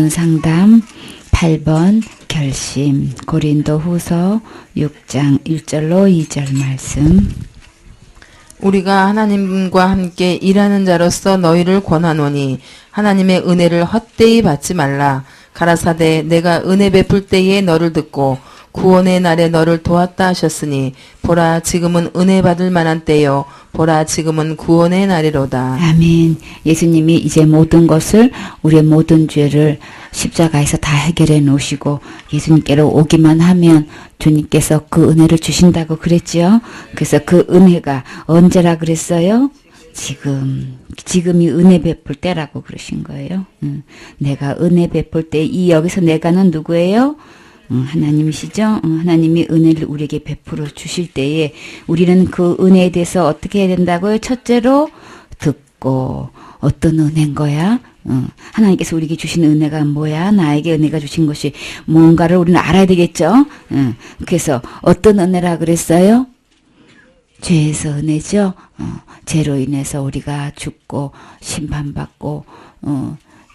상담 8번 결심 고린도후서 6장 1절로 2절 말씀. 우리가 하나님과 함께 일하는 자로서 너희를 권하노니 하나님의 은혜를 헛되이 받지 말라. 가라사대 내가 은혜 베풀 때에 너를 듣고 구원의 날에 너를 도왔다 하셨으니 보라 지금은 은혜 받을 만한 때요 보라 지금은 구원의 날이로다. 아멘. 예수님이 이제 모든 것을 우리의 모든 죄를 십자가에서 다 해결해 놓으시고 예수님께로 오기만 하면 주님께서 그 은혜를 주신다고 그랬지요. 그래서 그 은혜가 언제라 그랬어요? 지금이 은혜 베풀 때라고 그러신 거예요. 내가 은혜 베풀 때 이 여기서 내가는 누구예요? 하나님이시죠? 하나님이 은혜를 우리에게 베풀어 주실 때에 우리는 그 은혜에 대해서 어떻게 해야 된다고요? 첫째로 듣고 어떤 은혜인 거야? 하나님께서 우리에게 주신 은혜가 뭐야? 나에게 은혜가 주신 것이 뭔가를 우리는 알아야 되겠죠? 그래서 어떤 은혜라 그랬어요? 죄에서 은혜죠? 죄로 인해서 우리가 죽고 심판받고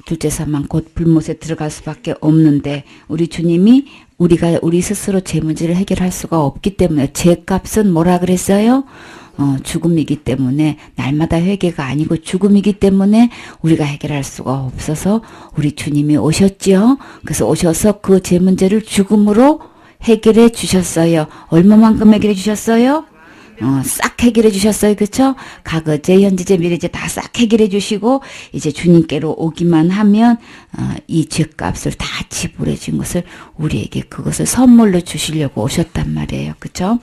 둘째 사망 곧 불못에 들어갈 수밖에 없는데 우리 주님이 우리가 우리 스스로 죄 문제를 해결할 수가 없기 때문에 죄값은 뭐라 그랬어요? 죽음이기 때문에 날마다 회개가 아니고 죽음이기 때문에 우리가 해결할 수가 없어서 우리 주님이 오셨지요. 그래서 오셔서 그 죄 문제를 죽음으로 해결해 주셨어요. 얼마만큼 해결해 주셨어요? 싹 해결해 주셨어요. 그쵸? 과거제, 현재제, 미래제 다 싹 해결해 주시고 이제 주님께로 오기만 하면 이 죄값을 다 지불해 준 것을 우리에게 그것을 선물로 주시려고 오셨단 말이에요. 그쵸?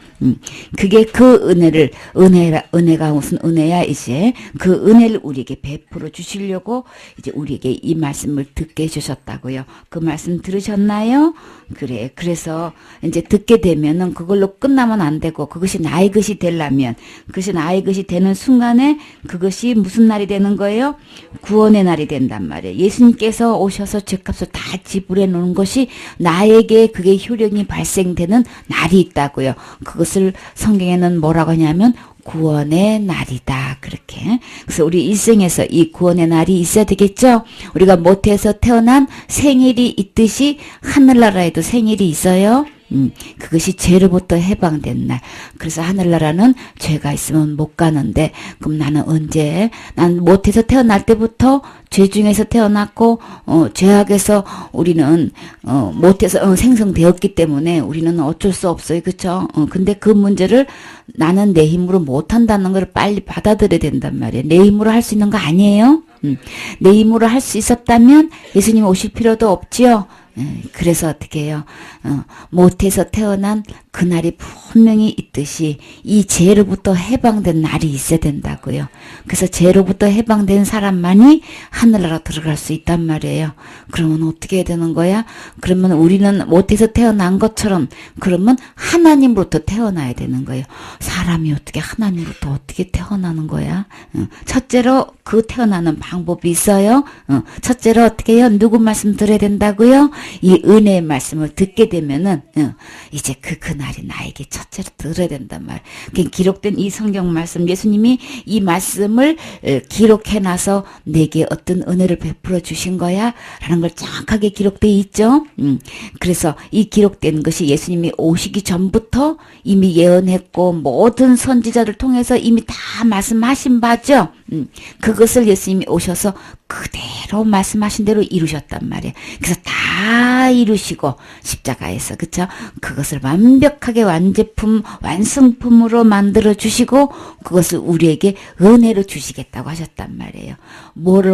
그게 그 은혜가 무슨 은혜야 이제 그 은혜를 우리에게 베풀어 주시려고 이제 우리에게 이 말씀을 듣게 해주셨다고요. 그 말씀 들으셨나요? 그래. 그래서 이제 듣게 되면은 그걸로 끝나면 안 되고 그것이 나의 것이 되려면 그것이 나의 것이 되는 순간에 그것이 무슨 날이 되는 거예요? 구원의 날이 된단 말이에요. 예수님께서 오셔서 죄값을 다 지불해 놓은 것이 나에게 그게 효력이 발생되는 날이 있다고요. 그것을 성경에는 뭐라고 하냐면 구원의 날이다. 그렇게. 그래서 우리 일생에서 이 구원의 날이 있어야 되겠죠? 우리가 모태에서 태어난 생일이 있듯이 하늘나라에도 생일이 있어요. 그것이 죄로부터 해방된 날. 그래서 하늘나라는 죄가 있으면 못 가는데 그럼 나는 언제? 난 모태에서 태어날 때부터 죄 중에서 태어났고 죄악에서 우리는 모태에서 생성되었기 때문에 우리는 어쩔 수 없어요. 그렇죠? 근데 그 문제를 나는 내 힘으로 못한다는 걸 빨리 받아들여야 된단 말이에요. 내 힘으로 할 수 있는 거 아니에요? 내 힘으로 할 수 있었다면 예수님 오실 필요도 없지요. 그래서 어떻게 해요? 모태에서 태어난 그날이 분명히 있듯이 이 죄로부터 해방된 날이 있어야 된다고요. 그래서 죄로부터 해방된 사람만이 하늘나라 들어갈 수 있단 말이에요. 그러면 어떻게 해야 되는 거야? 그러면 우리는 모태에서 태어난 것처럼 그러면 하나님으로부터 태어나야 되는 거예요. 사람이 어떻게 하나님으로부터 어떻게 태어나는 거야? 첫째로 그 태어나는 방법이 있어요. 첫째로 어떻게 해요? 누구 말씀 들어야 된다고요? 이 은혜의 말씀을 듣게 되면은 이제 그날이 나에게 첫째로 들어야 된단 말이에요. 기록된 이 성경 말씀 예수님이 이 말씀을 기록해놔서 내게 어떤 은혜를 베풀어 주신 거야 라는 걸 정확하게 기록되어 있죠. 그래서 이 기록된 것이 예수님이 오시기 전부터 이미 예언했고 모든 선지자를 통해서 이미 다 말씀하신 바죠. 그것을 예수님이 오셔서 그대로 말씀하신 대로 이루셨단 말이에요. 그래서 다 이루시고 십자가에서 그쵸? 그것을 완벽하게 완성품으로 만들어 주시고 그것을 우리에게 은혜로 주시겠다고 하셨단 말이에요. 뭐를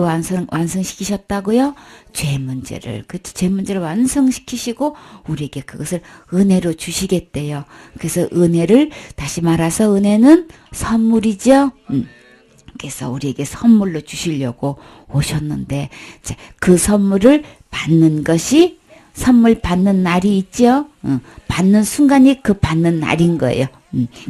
완성시키셨다고요? 죄 문제를 완성시키시고 우리에게 그것을 은혜로 주시겠대요. 그래서 은혜를 다시 말해서 은혜는 선물이죠. 그래서 우리에게 선물로 주시려고 오셨는데 그 선물을 받는 것이 선물 받는 날이 있죠. 받는 순간이 그 받는 날인 거예요.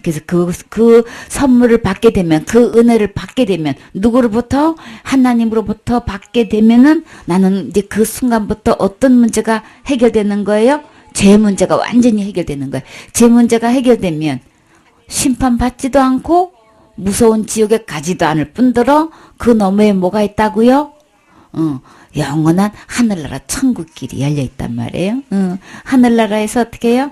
그래서 그 선물을 받게 되면 그 은혜를 받게 되면 누구로부터? 하나님으로부터 받게 되면은 나는 이제 그 순간부터 어떤 문제가 해결되는 거예요? 죄 문제가 완전히 해결되는 거예요. 죄 문제가 해결되면 심판받지도 않고 무서운 지옥에 가지도 않을 뿐더러 그 너머에 뭐가 있다고요? 영원한 하늘나라 천국길이 열려있단 말이에요. 하늘나라에서 어떻게 해요?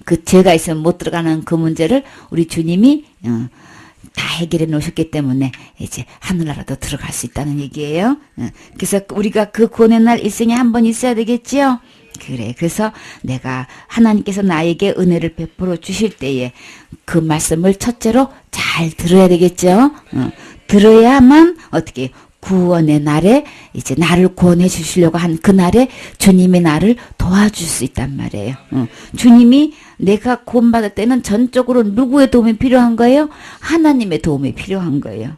그 죄가 있으면 못 들어가는 그 문제를 우리 주님이 다 해결해 놓으셨기 때문에 이제 하늘나라도 들어갈 수 있다는 얘기예요. 그래서 우리가 그 구원의 날 일생에 한 번 있어야 되겠지요. 그래. 그래서 내가 하나님께서 나에게 은혜를 베풀어 주실 때에 그 말씀을 첫째로 잘 들어야 되겠죠. 들어야만 어떻게 구원의 날에 이제 나를 구원해 주시려고 한 그날에 주님이 나를 도와줄 수 있단 말이에요. 주님이 내가 구원받을 때는 전적으로 누구의 도움이 필요한 거예요? 하나님의 도움이 필요한 거예요.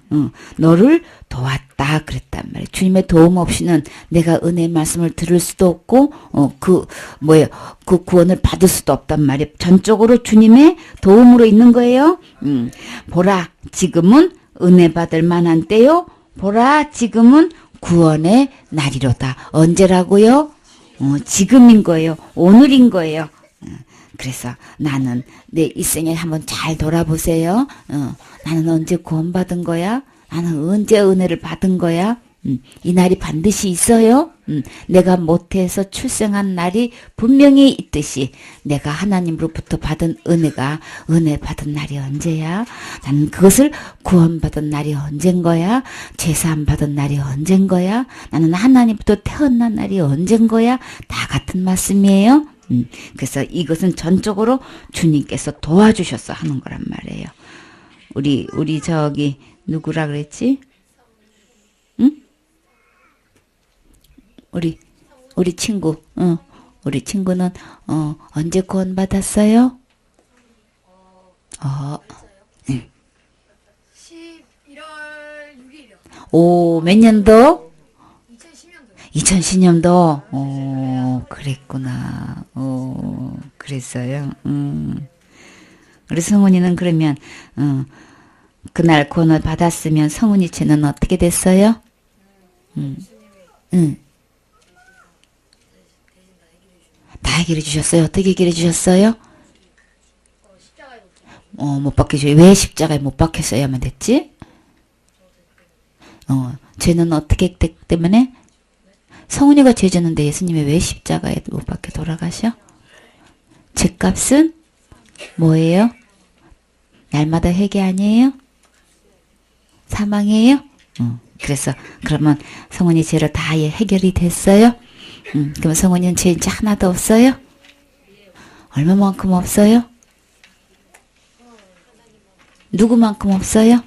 너를 도왔다 그랬단 말이에요. 주님의 도움 없이는 내가 은혜의 말씀을 들을 수도 없고 그 구원을 받을 수도 없단 말이에요. 전적으로 주님의 도움으로 있는 거예요. 보라 지금은 은혜 받을 만한 때요. 보라 지금은 구원의 날이로다. 언제라고요? 지금인 거예요. 오늘인 거예요. 그래서 나는 내 일생에 한번 잘 돌아보세요. 나는 언제 구원받은 거야? 나는 언제 은혜를 받은 거야? 이 날이 반드시 있어요. 내가 모태에서 출생한 날이 분명히 있듯이 내가 하나님으로부터 받은 은혜가 은혜 받은 날이 언제야? 나는 그것을 구원받은 날이 언젠 거야? 제사함 받은 날이 언젠 거야? 나는 하나님부터 태어난 날이 언젠 거야? 다 같은 말씀이에요. 그래서 이것은 전적으로 주님께서 도와주셔서 하는 거란 말이에요. 우리 저기 누구라 그랬지? 응? 우리 친구, 우리 친구는 언제 구원 받았어요? 11월 6일이요. 오, 몇 년도? 2010년도. 2010년도? 오, 그랬구나. 오, 그랬어요. 우리 성훈이는 그러면, 그날 구원을 받았으면 성훈이 죄는 어떻게 됐어요? 다 해결해 주셨어요? 어떻게 해결해 주셨어요? 십자가에 못 못 박혀줘요. 왜 십자가에 못 박혔어야만 됐지? 죄는 어떻게 했기 때문에? 성훈이가 죄 졌는데 예수님이 왜 십자가에 못 박혀 돌아가셔? 죄값은 뭐예요? 날마다 회개 아니에요? 사망이에요? 그래서 그러면 성훈이 죄로 다 해결이 됐어요? 그럼 성훈이는 죄 이제 하나도 없어요? 얼마만큼 없어요? 누구만큼 없어요?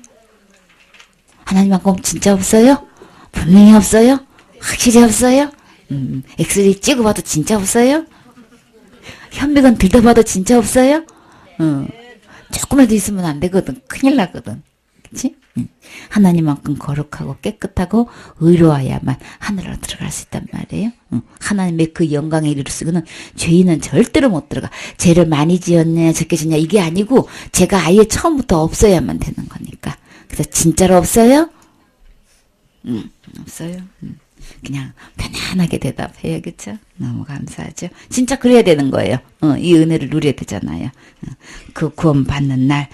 하나님만큼 진짜 없어요? 분명히 없어요? 확실히 없어요? 엑스레이 찍어봐도 진짜 없어요? 현미경 들다봐도 진짜 없어요? 조금이라도 있으면 안 되거든. 큰일 나거든. 그치? 하나님만큼 거룩하고 깨끗하고 의로워야만 하늘로 들어갈 수 있단 말이에요. 하나님의 그 영광에 이를 쓰고는 죄인은 절대로 못 들어가. 죄를 많이 지었냐 적게 지었냐 이게 아니고 죄가 아예 처음부터 없어야만 되는 거니까. 그래서 진짜로 없어요? 없어요. 그냥 편안하게 대답해요. 그쵸? 너무 감사하죠. 진짜 그래야 되는 거예요. 이 은혜를 누려야 되잖아요. 그 구원 받는 날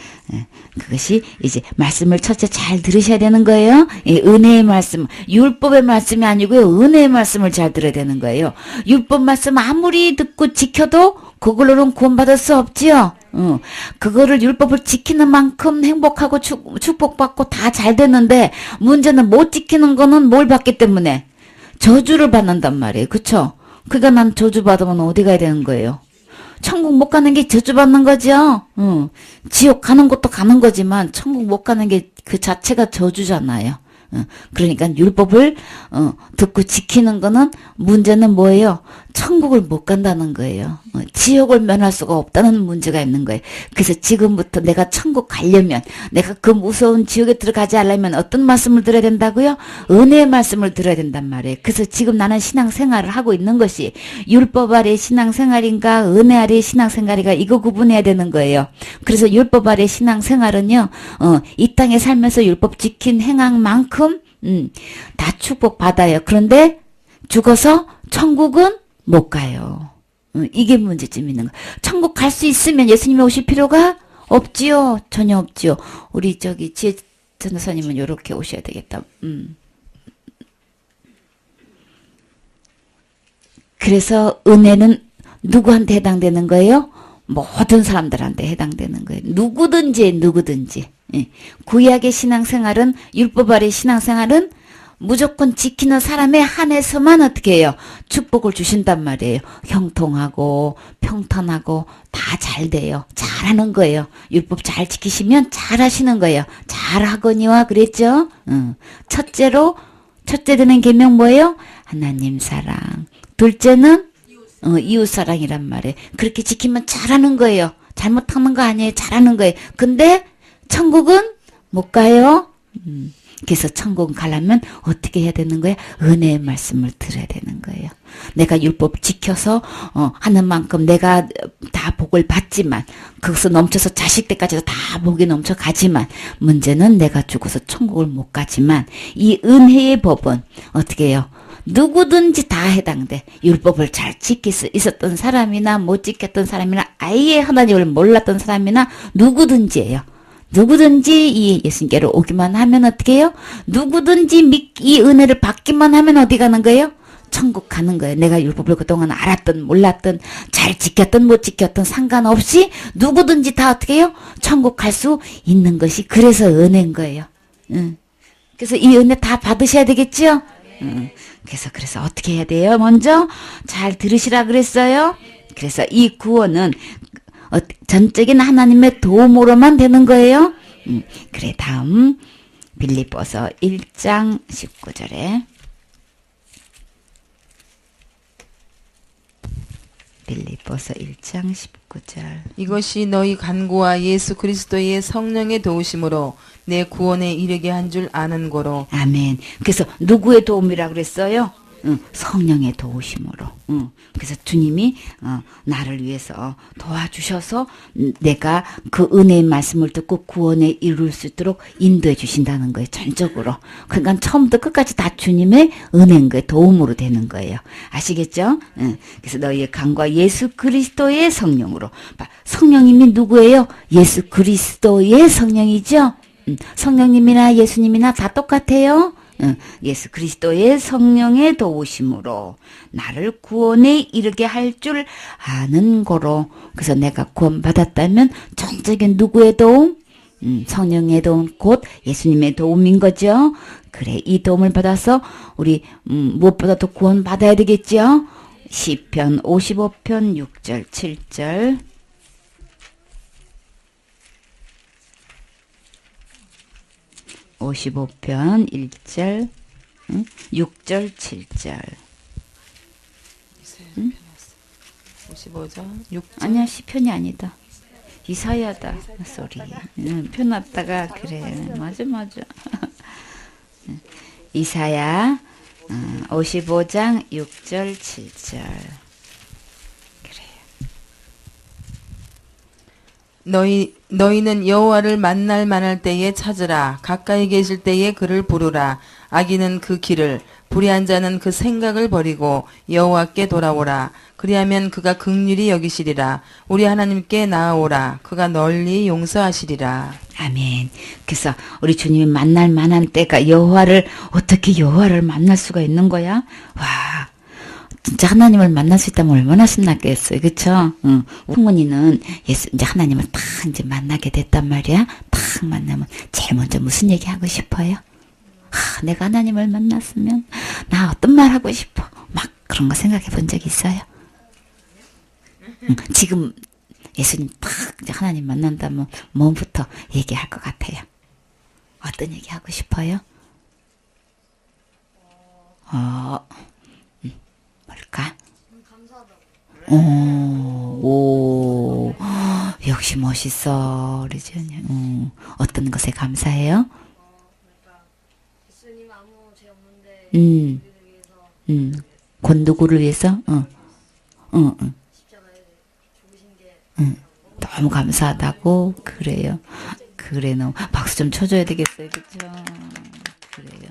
그것이 이제 말씀을 첫째 잘 들으셔야 되는 거예요. 이 은혜의 말씀, 율법의 말씀이 아니고요. 은혜의 말씀을 잘 들어야 되는 거예요. 율법 말씀 아무리 듣고 지켜도 그걸로는 구원받을 수 없지요. 그거를 율법을 지키는 만큼 행복하고 축복받고 다 잘 되는데 문제는 못 지키는 거는 뭘 받기 때문에 저주를 받는단 말이에요. 그쵸? 그러니까 난 저주 받으면 어디 가야 되는 거예요? 천국 못 가는 게 저주 받는 거죠? 지옥 가는 것도 가는 거지만 천국 못 가는 게 그 자체가 저주잖아요. 그러니까 율법을 듣고 지키는 거는 문제는 뭐예요? 천국을 못 간다는 거예요. 지옥을 면할 수가 없다는 문제가 있는 거예요. 그래서 지금부터 내가 천국 가려면 내가 그 무서운 지옥에 들어가지 않으려면 어떤 말씀을 들어야 된다고요? 은혜의 말씀을 들어야 된단 말이에요. 그래서 지금 나는 신앙생활을 하고 있는 것이 율법 아래 신앙생활인가 은혜 아래 신앙생활인가 이거 구분해야 되는 거예요. 그래서 율법 아래 신앙생활은요. 이 땅에 살면서 율법 지킨 행함만큼 다 축복받아요. 그런데 죽어서 천국은 못 가요. 이게 문제점 있는 거예요. 천국 갈 수 있으면 예수님이 오실 필요가 없지요. 전혀 없지요. 우리 저기 지혜 전도사님은 요렇게 오셔야 되겠다. 그래서 은혜는 누구한테 해당되는 거예요? 모든 사람들한테 해당되는 거예요. 누구든지. 예. 구약의 신앙생활은, 율법 아래 신앙생활은 무조건 지키는 사람에 한해서만 어떻게 해요? 축복을 주신단 말이에요. 형통하고 평탄하고 다 잘 돼요. 잘하는 거예요. 율법 잘 지키시면 잘 하시는 거예요. 잘하거니와 그랬죠? 첫째 되는 계명 뭐예요? 하나님 사랑. 둘째는 이웃 사랑이란 말이에요. 그렇게 지키면 잘하는 거예요. 잘못하는 거 아니에요. 잘하는 거예요. 근데 천국은 못 가요. 그래서 천국 가려면 어떻게 해야 되는 거야? 은혜의 말씀을 들어야 되는 거예요. 내가 율법 지켜서 하는 만큼 내가 다 복을 받지만, 그것을 넘쳐서 자식 때까지도 다 복이 넘쳐가지만, 문제는 내가 죽어서 천국을 못 가지만, 이 은혜의 법은 어떻게 해요? 누구든지 다 해당돼. 율법을 잘 지킬 수 있었던 사람이나 못 지켰던 사람이나 아예 하나님을 몰랐던 사람이나 누구든지예요. 누구든지 이 예수님께로 오기만 하면 어떻게 해요? 누구든지 이 은혜를 받기만 하면 어디 가는 거예요? 천국 가는 거예요. 내가 율법을 그동안 알았든 몰랐든 잘 지켰든 못 지켰든 상관없이 누구든지 다 어떻게 해요? 천국 갈 수 있는 것이 그래서 은혜인 거예요. 그래서 이 은혜 다 받으셔야 되겠죠? 그래서 어떻게 해야 돼요? 먼저 잘 들으시라 그랬어요. 그래서 이 구원은 전적인 하나님의 도움으로만 되는 거예요. 그래, 다음 빌립보서 1장 19절에 빌립보서 1장 19절. 이것이 너희 간구와 예수 그리스도의 성령의 도우심으로 내 구원에 이르게 한 줄 아는 거로. 아멘. 그래서 누구의 도움이라 그랬어요? 성령의 도우심으로. 그래서 주님이 나를 위해서 도와주셔서 내가 그 은혜의 말씀을 듣고 구원에 이룰 수 있도록 인도해 주신다는 거예요. 전적으로. 그러니까 처음부터 끝까지 다 주님의 은혜인 거예요. 도움으로 되는 거예요. 아시겠죠? 그래서 너희의 간과 예수 그리스도의 성령으로. 성령님이 누구예요? 예수 그리스도의 성령이죠? 성령님이나 예수님이나 다 똑같아요. 예수 그리스도의 성령의 도우심으로 나를 구원에 이르게 할 줄 아는 거로. 그래서 내가 구원받았다면 전적인 누구의 도움? 성령의 도움, 곧 예수님의 도움인 거죠. 그래, 이 도움을 받아서 우리 무엇보다도 구원받아야 되겠죠. 시편 55편 6절 7절. (55편) 1절 6절 7절. 55장 6절. 아니야, 시편이 아니다. 이사야다. 소리. 펴놨다가 그래. 맞아. 이사야 55장 6절 7절. 너희는 여호와를 만날 만할 때에 찾으라. 가까이 계실 때에 그를 부르라. 악인은 그 길을, 불의한 자는 그 생각을 버리고 여호와께 돌아오라. 그리하면 그가 긍휼히 여기시리라. 우리 하나님께 나아오라. 그가 널리 용서하시리라. 아멘. 그래서 우리 주님이 만날 만한 때가 어떻게 여호와를 만날 수가 있는 거야? 와. 진짜 하나님을 만날 수 있다면 얼마나 신났겠어요. 그쵸? 승훈이는 이제 하나님을 딱 이제 만나게 됐단 말이야. 딱 만나면 제일 먼저 무슨 얘기 하고 싶어요? 내가 하나님을 만났으면 나 어떤 말 하고 싶어? 막 그런 거 생각해 본 적 있어요? 지금 예수님 딱 이제 하나님 만난다면 뭐부터 얘기할 것 같아요? 어떤 얘기 하고 싶어요? 뭘까? 오, 역시 멋있어. 우리 지연이. 어떤 것에 감사해요? 그러니까 예수님 아무 죄 없는데 우리를 위해서 곤두구를 위해서? 십자가에 죽으신 게 너무 감사하다고? 그래요. 그래, 너무 박수 좀 쳐줘야 되겠어요. 그쵸? 그래요.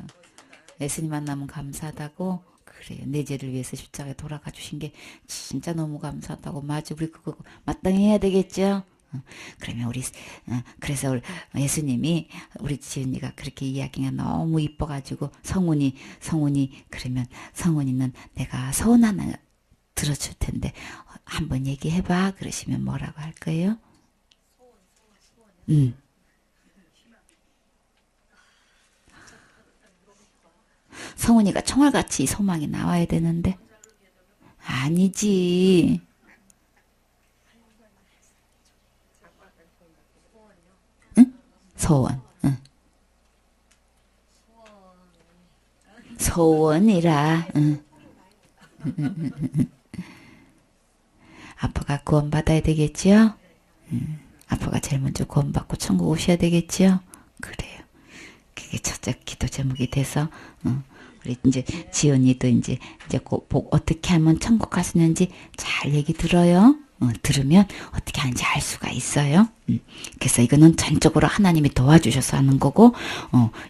예수님 만나면 감사하다고? 그래요. 내 죄를 위해서 십자가에 돌아가 주신 게 진짜 너무 감사하다고. 맞아. 우리 그거 마땅히 해야 되겠죠? 그러면 그래서 우리 예수님이 우리 지은이가 그렇게 이야기가 너무 이뻐가지고 성훈이 그러면 성훈이는 내가 서운한 들어줄 텐데 한번 얘기해봐 그러시면 뭐라고 할 거예요? 성훈이가 총알같이 소망이 나와야 되는데 아니지. 응? 소원. 응. 소원이라. 응. 아빠가 구원받아야 되겠지요? 아빠가 제일 먼저 구원받고 천국 오셔야 되겠지요? 그래요. 그게 첫째 기도 제목이 돼서, 우리 이제 지연이도 이제 어떻게 하면 천국 갈 수 있는지 잘 얘기 들어요. 들으면 어떻게 하는지 알 수가 있어요. 그래서 이거는 전적으로 하나님이 도와주셔서 하는 거고,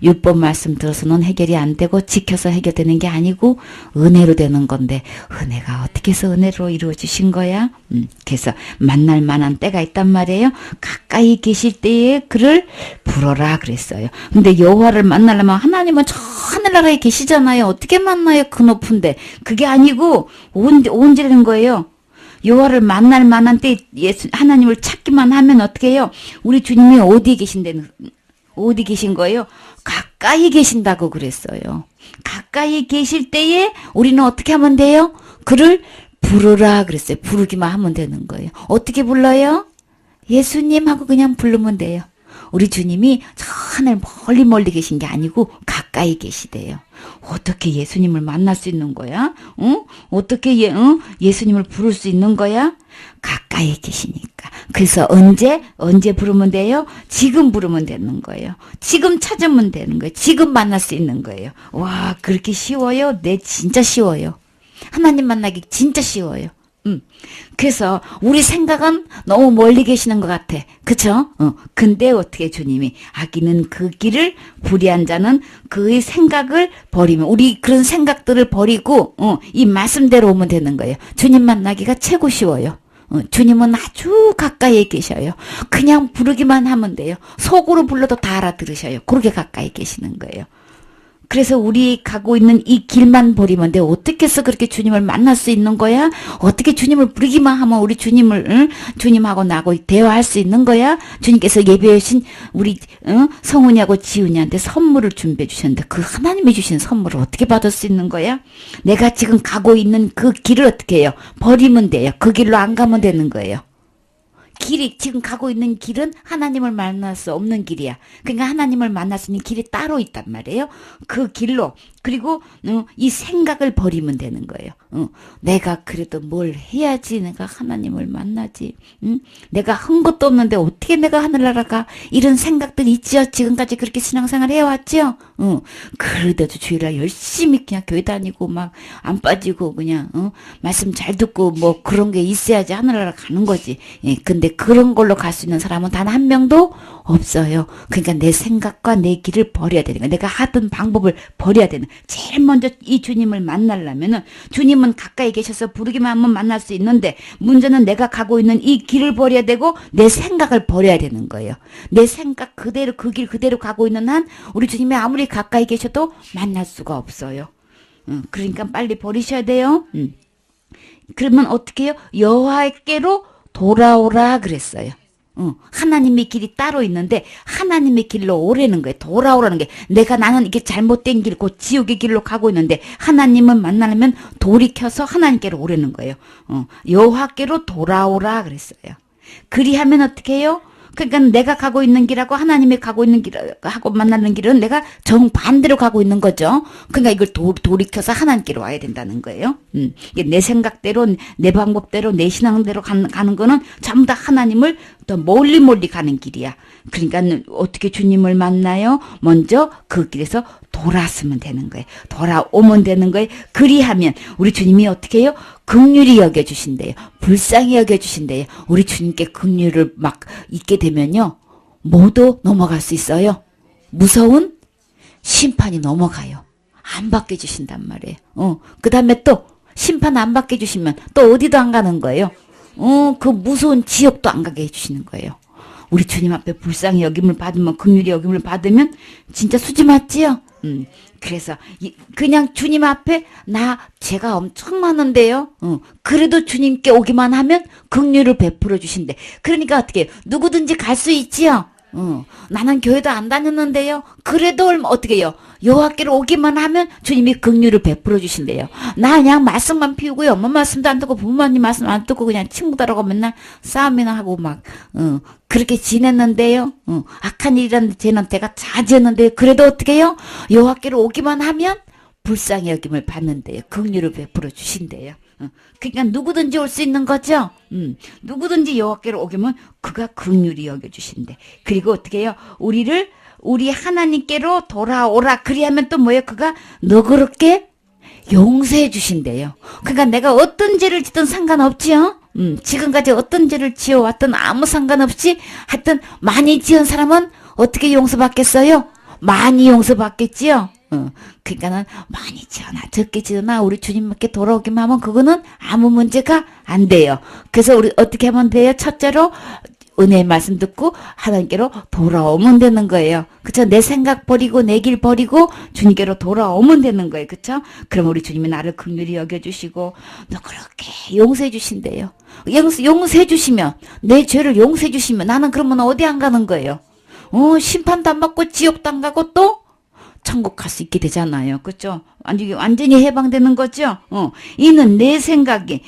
율법 말씀 들어서는 해결이 안 되고 지켜서 해결되는 게 아니고 은혜로 되는 건데, 은혜가 어떻게 해서 은혜로 이루어지신 거야? 그래서 만날 만한 때가 있단 말이에요. 가까이 계실 때에 그를 부르라 그랬어요. 근데 여호와를 만나려면 하나님은 저 하늘나라에 계시잖아요. 어떻게 만나요? 그 높은데. 그게 아니고 온지라는 거예요. 여호와를 만날 만한 때 하나님을 찾기만 하면 어떻게 해요? 우리 주님이 어디 계신 거예요? 가까이 계신다고 그랬어요. 가까이 계실 때에 우리는 어떻게 하면 돼요? 그를 부르라 그랬어요. 부르기만 하면 되는 거예요. 어떻게 불러요? 예수님 하고 그냥 부르면 돼요. 우리 주님이 저 하늘 멀리 계신 게 아니고 가까이 계시대요. 어떻게 예수님을 만날 수 있는 거야? 응? 어떻게 예수님을 부를 수 있는 거야? 가까이 계시니까. 그래서 언제 부르면 돼요? 지금 부르면 되는 거예요. 지금 찾으면 되는 거예요. 지금 만날 수 있는 거예요. 와, 그렇게 쉬워요? 네, 진짜 쉬워요. 하나님 만나기 진짜 쉬워요. 그래서 우리 생각은 너무 멀리 계시는 것 같아. 그쵸? 근데 어떻게 주님이 아기는 그 길을 불의한 자는 그의 생각을 버리면 우리 그런 생각들을 버리고 이 말씀대로 오면 되는 거예요. 주님 만나기가 최고 쉬워요. 주님은 아주 가까이에 계셔요. 그냥 부르기만 하면 돼요. 속으로 불러도 다 알아들으셔요. 그렇게 가까이 계시는 거예요. 그래서 우리 가고 있는 이 길만 버리면 돼. 어떻게 해서 그렇게 주님을 만날 수 있는 거야? 어떻게 주님을 부르기만 하면 우리 주님하고 나하고 대화할 수 있는 거야? 주님께서 예배해 주신 우리 성훈이하고 지훈이한테 선물을 준비해 주셨는데 그 하나님이 주신 선물을 어떻게 받을 수 있는 거야? 내가 지금 가고 있는 그 길을 어떻게 해요? 버리면 돼요. 그 길로 안 가면 되는 거예요. 지금 가고 있는 길은 하나님을 만날 수 없는 길이야. 그러니까 하나님을 만날 수 있는 길이 따로 있단 말이에요. 그 길로. 그리고 이 생각을 버리면 되는 거예요. 내가 그래도 뭘 해야지 내가 하나님을 만나지. 내가 한 것도 없는데 어떻게 내가 하늘나라 가. 이런 생각들 있죠. 지금까지 그렇게 신앙생활 해왔죠. 그래도 주일날 열심히 그냥 교회 다니고 막 안 빠지고 그냥 말씀 잘 듣고 뭐 그런 게 있어야지 하늘나라 가는 거지. 예, 근데 그런 걸로 갈 수 있는 사람은 단 한 명도 없어요. 그러니까 내 생각과 내 길을 버려야 되는 거야. 내가 하던 방법을 버려야 되는. 제일 먼저 이 주님을 만나려면은 주님은 가까이 계셔서 부르기만 하면 만날 수 있는데 문제는 내가 가고 있는 이 길을 버려야 되고 내 생각을 버려야 되는 거예요. 내 생각 그대로 그 길 그대로 가고 있는 한 우리 주님이 아무리 가까이 계셔도 만날 수가 없어요. 그러니까 빨리 버리셔야 돼요. 그러면 어떻게 해요? 여호와께로 돌아오라 그랬어요. 하나님의 길이 따로 있는데 하나님의 길로 오라는 거예요. 돌아오라는 게 나는 이게 잘못된 길, 그 지옥의 길로 가고 있는데 하나님은 만나려면 돌이켜서 하나님께로 오라는 거예요. 여호와께로 돌아오라 그랬어요. 그리하면 어떻게 해요? 그러니까 내가 가고 있는 길하고 하나님이 가고 있는 길하고 만나는 길은 내가 정반대로 가고 있는 거죠. 그러니까 이걸 돌이켜서 하나님께로 와야 된다는 거예요. 이게 내 생각대로, 내 방법대로, 내 신앙대로 가는 거는 전부 다 하나님을 더 멀리 가는 길이야. 그러니까 어떻게 주님을 만나요? 먼저 그 길에서 돌아서면 되는 거예요. 돌아오면 되는 거예요. 그리하면 우리 주님이 어떻게 해요? 긍휼히 여겨주신대요. 불쌍히 여겨주신대요. 우리 주님께 긍휼을 막 있게 되면요. 모두 넘어갈 수 있어요. 무서운 심판이 넘어가요. 안 받게 해주신단 말이에요. 그 다음에 또 심판 안 받게 해주시면 또 어디도 안 가는 거예요. 그 무서운 지옥도 안 가게 해주시는 거예요. 우리 주님 앞에 불쌍히 여김을 받으면 긍휼히 여김을 받으면 진짜 수지 맞지요? 그래서 그냥 주님 앞에 제가 엄청 많은데요. 그래도 주님께 오기만 하면 긍휼을 베풀어 주신대. 그러니까 어떻게 해요? 누구든지 갈 수 있지요. 나는 교회도 안 다녔는데요. 그래도 어떻게 해요? 여호와께로 오기만 하면 주님이 긍휼을 베풀어 주신대요. 나 그냥 말씀만 피우고요. 엄마 말씀도 안 듣고 부모님 말씀 안 듣고 그냥 친구들하고 맨날 싸움이나 하고 막 그렇게 지냈는데요. 악한 일이라는 죄는 내가 자지했는데요. 그래도 어떻게 해요? 여호와께로 오기만 하면 불쌍히 여김을 받는데요. 긍휼을 베풀어 주신대요. 그러니까 누구든지 올 수 있는 거죠. 누구든지 여호와께로 오기면 그가 긍휼히 여겨주신대. 그리고 어떻게 해요? 우리 하나님께로 돌아오라. 그리하면 또 뭐예요? 그가 너그럽게 용서해 주신대요. 그러니까 내가 어떤 죄를 짓든 상관없지요. 지금까지 어떤 죄를 지어왔든 아무 상관없이 하여튼 많이 지은 사람은 어떻게 용서받겠어요? 많이 용서받겠지요. 그러니까는 많이 지어나 적게 지어나 우리 주님께 돌아오기만 하면 그거는 아무 문제가 안 돼요. 그래서 우리 어떻게 하면 돼요? 첫째로 은혜의 말씀 듣고 하나님께로 돌아오면 되는 거예요. 그쵸? 내 생각 버리고 내 길 버리고 주님께로 돌아오면 되는 거예요. 그쵸? 그럼 우리 주님이 나를 긍휼히 여겨주시고 너 그렇게 용서해 주신대요. 용서해 주시면 내 죄를 용서해 주시면 나는 그러면 어디 안 가는 거예요? 심판도 안 받고 지옥도 안 가고 또 천국 갈 수 있게 되잖아요. 그렇죠? 완전히 해방되는 거죠. 이는 내 생각이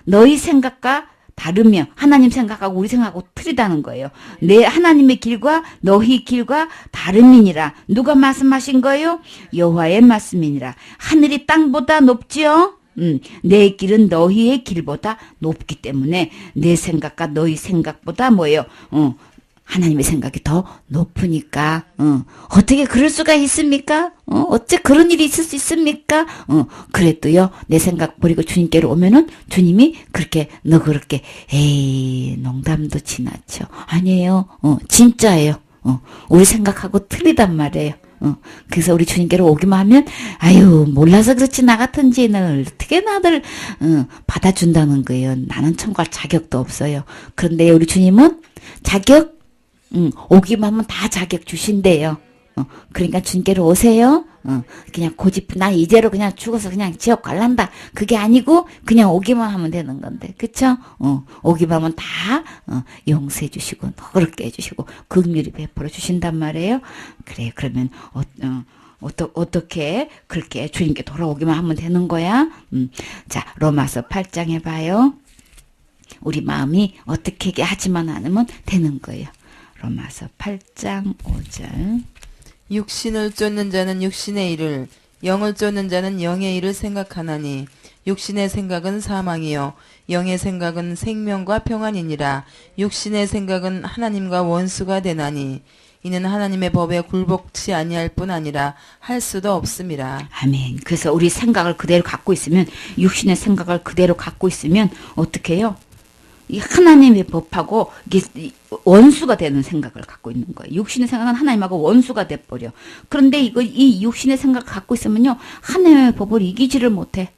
너희 생각과 다르며 하나님 생각하고 우리 생각하고 틀리다는 거예요. 내 하나님의 길과 너희 길과 다름이니라. 누가 말씀하신 거예요? 여호와의 말씀이니라. 하늘이 땅보다 높지요? 내 길은 너희의 길보다 높기 때문에 내 생각과 너희 생각보다 뭐예요? 하나님의 생각이 더 높으니까 어떻게 그럴 수가 있습니까? 어째 그런 일이 있을 수 있습니까? 그래도요 내 생각 버리고 주님께로 오면은 주님이 그렇게 너그럽게 에이 농담도 지나쳐 아니에요. 진짜예요. 우리 생각하고 틀리단 말이에요. 그래서 우리 주님께로 오기만 하면 아유 몰라서 그렇지 나 같은 죄인을 어떻게 나들 받아준다는 거예요. 나는 청구할 자격도 없어요. 그런데 우리 주님은 자격 오기만 하면 다 자격 주신대요. 그러니까 주님께로 오세요. 그냥 고집, 난 이대로 그냥 죽어서 그냥 지옥 갈란다. 그게 아니고 그냥 오기만 하면 되는 건데, 그쵸? 오기만 하면 다 용서해 주시고 너그럽게 해주시고 긍휼히 베풀어 주신단 말이에요. 그래, 그러면 어떻게 그렇게 주님께 돌아오기만 하면 되는 거야? 자, 로마서 8장 해봐요. 우리 마음이 어떻게 하지만 않으면 되는 거예요. 로마서 8장 5절. 육신을 쫓는 자는 육신의 일을, 영을 쫓는 자는 영의 일을 생각하나니 육신의 생각은 사망이요 영의 생각은 생명과 평안이니라. 육신의 생각은 하나님과 원수가 되나니 이는 하나님의 법에 굴복치 아니할 뿐 아니라 할 수도 없음이라. 아멘. 그래서 우리 생각을 그대로 갖고 있으면 육신의 생각을 그대로 갖고 있으면 어떻게 해요? 이 하나님의 법하고 이게 원수가 되는 생각을 갖고 있는 거예요. 육신의 생각은 하나님하고 원수가 돼버려. 그런데 이 육신의 생각을 갖고 있으면요, 하나님의 법을 이기지를 못해.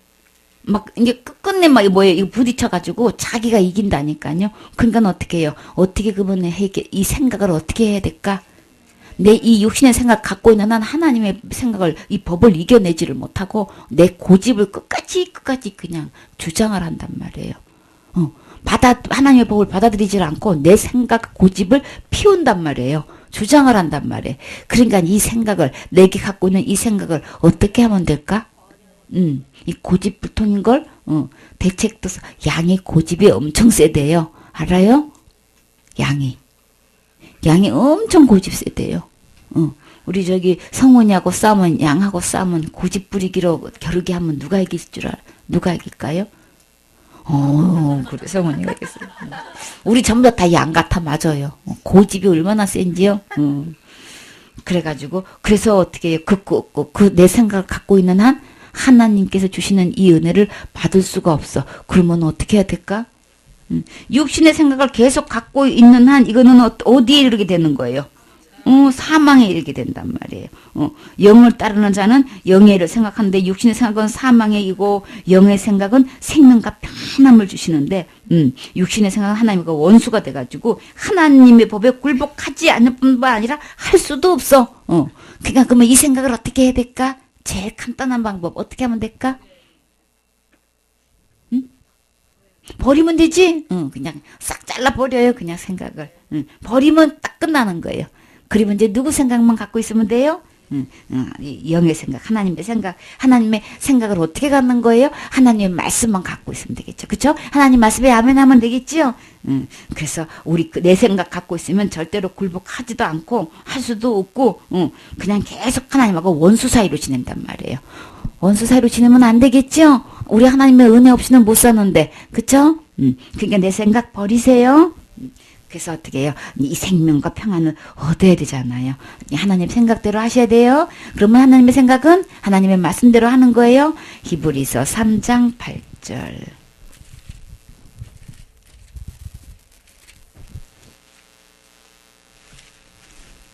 막, 이게 끝끝내 막, 이거 부딪혀가지고 자기가 이긴다니까요. 그러니까 어떻게 해요? 어떻게 그분의 이 생각을 어떻게 해야 될까? 내 이 육신의 생각 갖고 있는 한 하나님의 생각을, 이 법을 이겨내지를 못하고 내 고집을 끝까지 그냥 주장을 한단 말이에요. 하나님의 법을 받아들이질 않고 내 생각 고집을 피운단 말이에요. 주장을 한단 말이에요. 그러니까 이 생각을, 내게 갖고 있는 이 생각을 어떻게 하면 될까? 이 고집불통인 걸, 대책도, 양이 고집이 엄청 세대요. 알아요? 양이 엄청 고집 세대요. 우리 성훈이하고 싸우면, 양하고 싸우면 고집 부리기로 겨루기 하면 누가 이길 줄 알아? 누가 이길까요? 그래, 성훈이가 이겼어요. 우리 전부 다 양 같아, 맞아요. 고집이 얼마나 센지요? 그래가지고, 그래서 어떻게, 내 생각을 갖고 있는 한, 하나님께서 주시는 이 은혜를 받을 수가 없어. 그러면 어떻게 해야 될까? 육신의 생각을 계속 갖고 있는 한, 이거는 어디에 이르게 되는 거예요? 사망에 이르게 된단 말이에요. 영을 따르는 자는 영의 일을 생각하는데 육신의 생각은 사망의 이고 영의 생각은 생명과 편함을 주시는데 육신의 생각은 하나님과 원수가 돼가지고 하나님의 법에 굴복하지 않을 뿐만 아니라 할 수도 없어. 그러니까 그러면 이 생각을 어떻게 해야 될까? 제일 간단한 방법 어떻게 하면 될까? 응? 버리면 되지? 응, 그냥 싹 잘라버려요. 그냥 생각을. 응, 버리면 딱 끝나는 거예요. 그리고 이제 누구 생각만 갖고 있으면 돼요? 이 영의 생각, 하나님의 생각, 하나님의 생각을 어떻게 갖는 거예요? 하나님의 말씀만 갖고 있으면 되겠죠. 그쵸? 하나님 말씀에 아멘 하면 되겠지요? 그래서 우리 내 생각 갖고 있으면 절대로 굴복하지도 않고 할 수도 없고, 그냥 계속 하나님하고 원수 사이로 지낸단 말이에요. 원수 사이로 지내면 안 되겠죠? 우리 하나님의 은혜 없이는 못 사는데, 그쵸? 그러니까 내 생각 버리세요. 그래서 어떻게 해요? 이 생명과 평안을 얻어야 되잖아요. 하나님 생각대로 하셔야 돼요. 그러면 하나님의 생각은 하나님의 말씀대로 하는 거예요. 히브리서 3장 8절.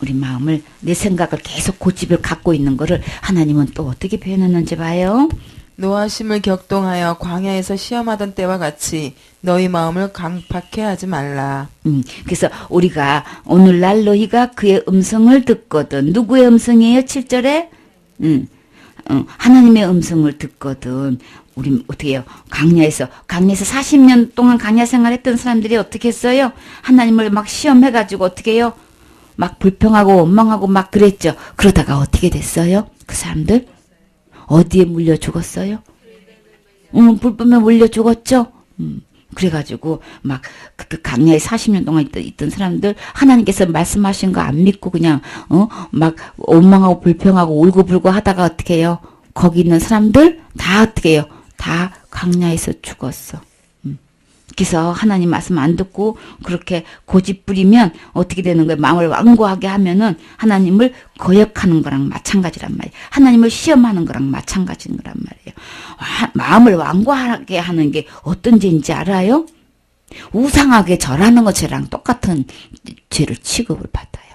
우리 마음을, 내 생각을 계속 고집을 갖고 있는 거를 하나님은 또 어떻게 표현했는지 봐요. 노하심을 격동하여 광야에서 시험하던 때와 같이 너희 마음을 강팍해 하지 말라. 그래서 우리가 오늘날 너희가 그의 음성을 듣거든. 누구의 음성이에요? 7절에? 하나님의 음성을 듣거든. 우리 어떻게 해요? 강야에서 40년 동안 강야 생활했던 사람들이 어떻게 했어요? 하나님을 막 시험해가지고 어떻게 해요? 막 불평하고 원망하고 막 그랬죠. 그러다가 어떻게 됐어요? 그 사람들? 어디에 물려 죽었어요? 불법에 물려 죽었죠? 그래가지고, 막, 그 강야에 40년 동안 있던 사람들, 하나님께서 말씀하신 거 안 믿고 그냥, 막, 원망하고 불평하고 울고불고 하다가 어떻게 해요? 거기 있는 사람들, 다 어떻게 해요? 다 강야에서 죽었어. 그래서 하나님 말씀 안 듣고 그렇게 고집 부리면 어떻게 되는 거예요? 마음을 완고하게 하면은 하나님을 거역하는 거랑 마찬가지란 말이에요. 하나님을 시험하는 거랑 마찬가지인 거란 말이에요. 마음을 완고하게 하는 게 어떤 죄인지 알아요? 우상하게 절하는 것이랑 똑같은 죄를 취급을 받아요.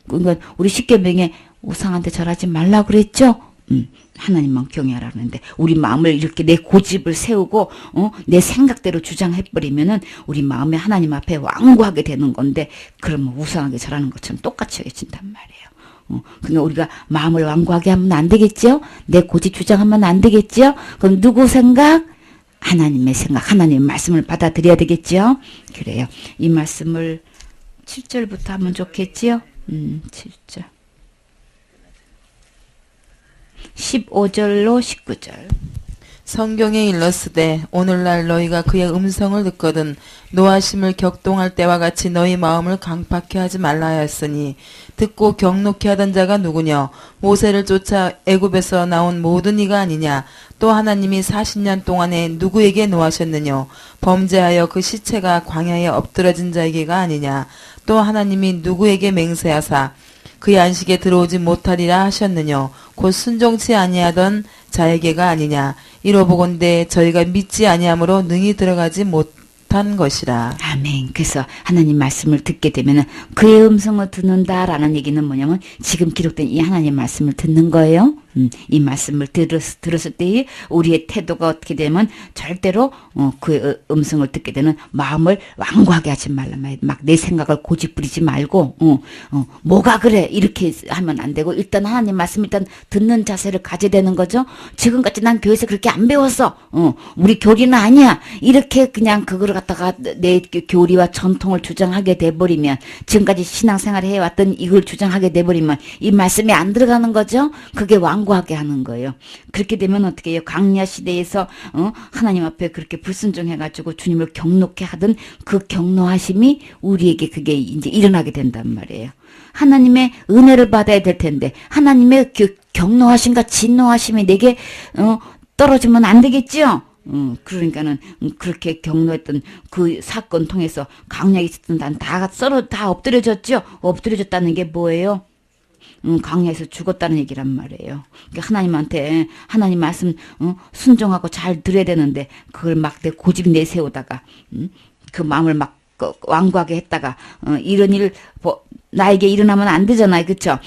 그러니까 우리 십계명에 우상한테 절하지 말라 그랬죠? 하나님만 경외하라는데 우리 마음을 이렇게 내 고집을 세우고 내 생각대로 주장해버리면은 우리 마음에 하나님 앞에 완고하게 되는 건데 그러면 우상하게 절하는 것처럼 똑같이 여겨진단 말이에요. 그러니까 우리가 마음을 완고하게 하면 안 되겠죠? 내 고집 주장하면 안 되겠죠? 그럼 누구 생각? 하나님의 생각, 하나님의 말씀을 받아들여야 되겠죠? 그래요. 이 말씀을 7절부터 하면 좋겠지요? 7절. 15절로 19절. 성경에 일렀으되 오늘날 너희가 그의 음성을 듣거든 노하심을 격동할 때와 같이 너희 마음을 강팍해 하지 말라 하였으니 듣고 경록히 하던 자가 누구냐 모세를 쫓아 애굽에서 나온 모든 이가 아니냐 또 하나님이 40년 동안에 누구에게 노하셨느냐 범죄하여 그 시체가 광야에 엎드러진 자에게가 아니냐 또 하나님이 누구에게 맹세하사 그의 안식에 들어오지 못하리라 하셨느냐 곧 순종치 아니하던 자에게가 아니냐 이로보건대 저희가 믿지 아니함으로 능히 들어가지 못한 것이라. 아멘. 그래서 하나님 말씀을 듣게 되면은 그의 음성을 듣는다라는 얘기는 뭐냐면 지금 기록된 이 하나님 말씀을 듣는 거예요. 이 말씀을 들었을 때 우리의 태도가 어떻게 되면 절대로 그의 음성을 듣게 되는 마음을 완고하게 하지 말라 말이야. 막 내 생각을 고집부리지 말고 뭐가 그래 이렇게 하면 안 되고 일단 하나님 말씀 일단 듣는 자세를 가져야 되는 거죠. 지금까지 난 교회에서 그렇게 안 배웠어. 우리 교리는 아니야. 이렇게 그냥 그거를 갖다가 내 교리와 전통을 주장하게 돼버리면 지금까지 신앙생활을 해왔던 이걸 주장하게 돼버리면 이 말씀이 안 들어가는 거죠. 그게 완고하게 하는 거예요. 그렇게 되면 어떻게 해요? 광야 시대에서 하나님 앞에 그렇게 불순종해가지고 주님을 경록해 하던 그 경노하심이 우리에게 그게 이제 일어나게 된단 말이에요. 하나님의 은혜를 받아야 될 텐데 하나님의 경노하심과 진노하심이 내게 떨어지면 안 되겠죠? 그러니까는 그렇게 경로했던 그 사건 통해서 광야에 있었던 다 엎드려졌죠? 엎드려졌다는 게 뭐예요? 광야에서 죽었다는 얘기란 말이에요. 그러니까 하나님한테 하나님 말씀 순종하고 잘 들어야 되는데 그걸 막 내 고집 내세우다가 그 마음을 막 완고하게 했다가 이런 일 나에게 일어나면 안 되잖아요. 그쵸?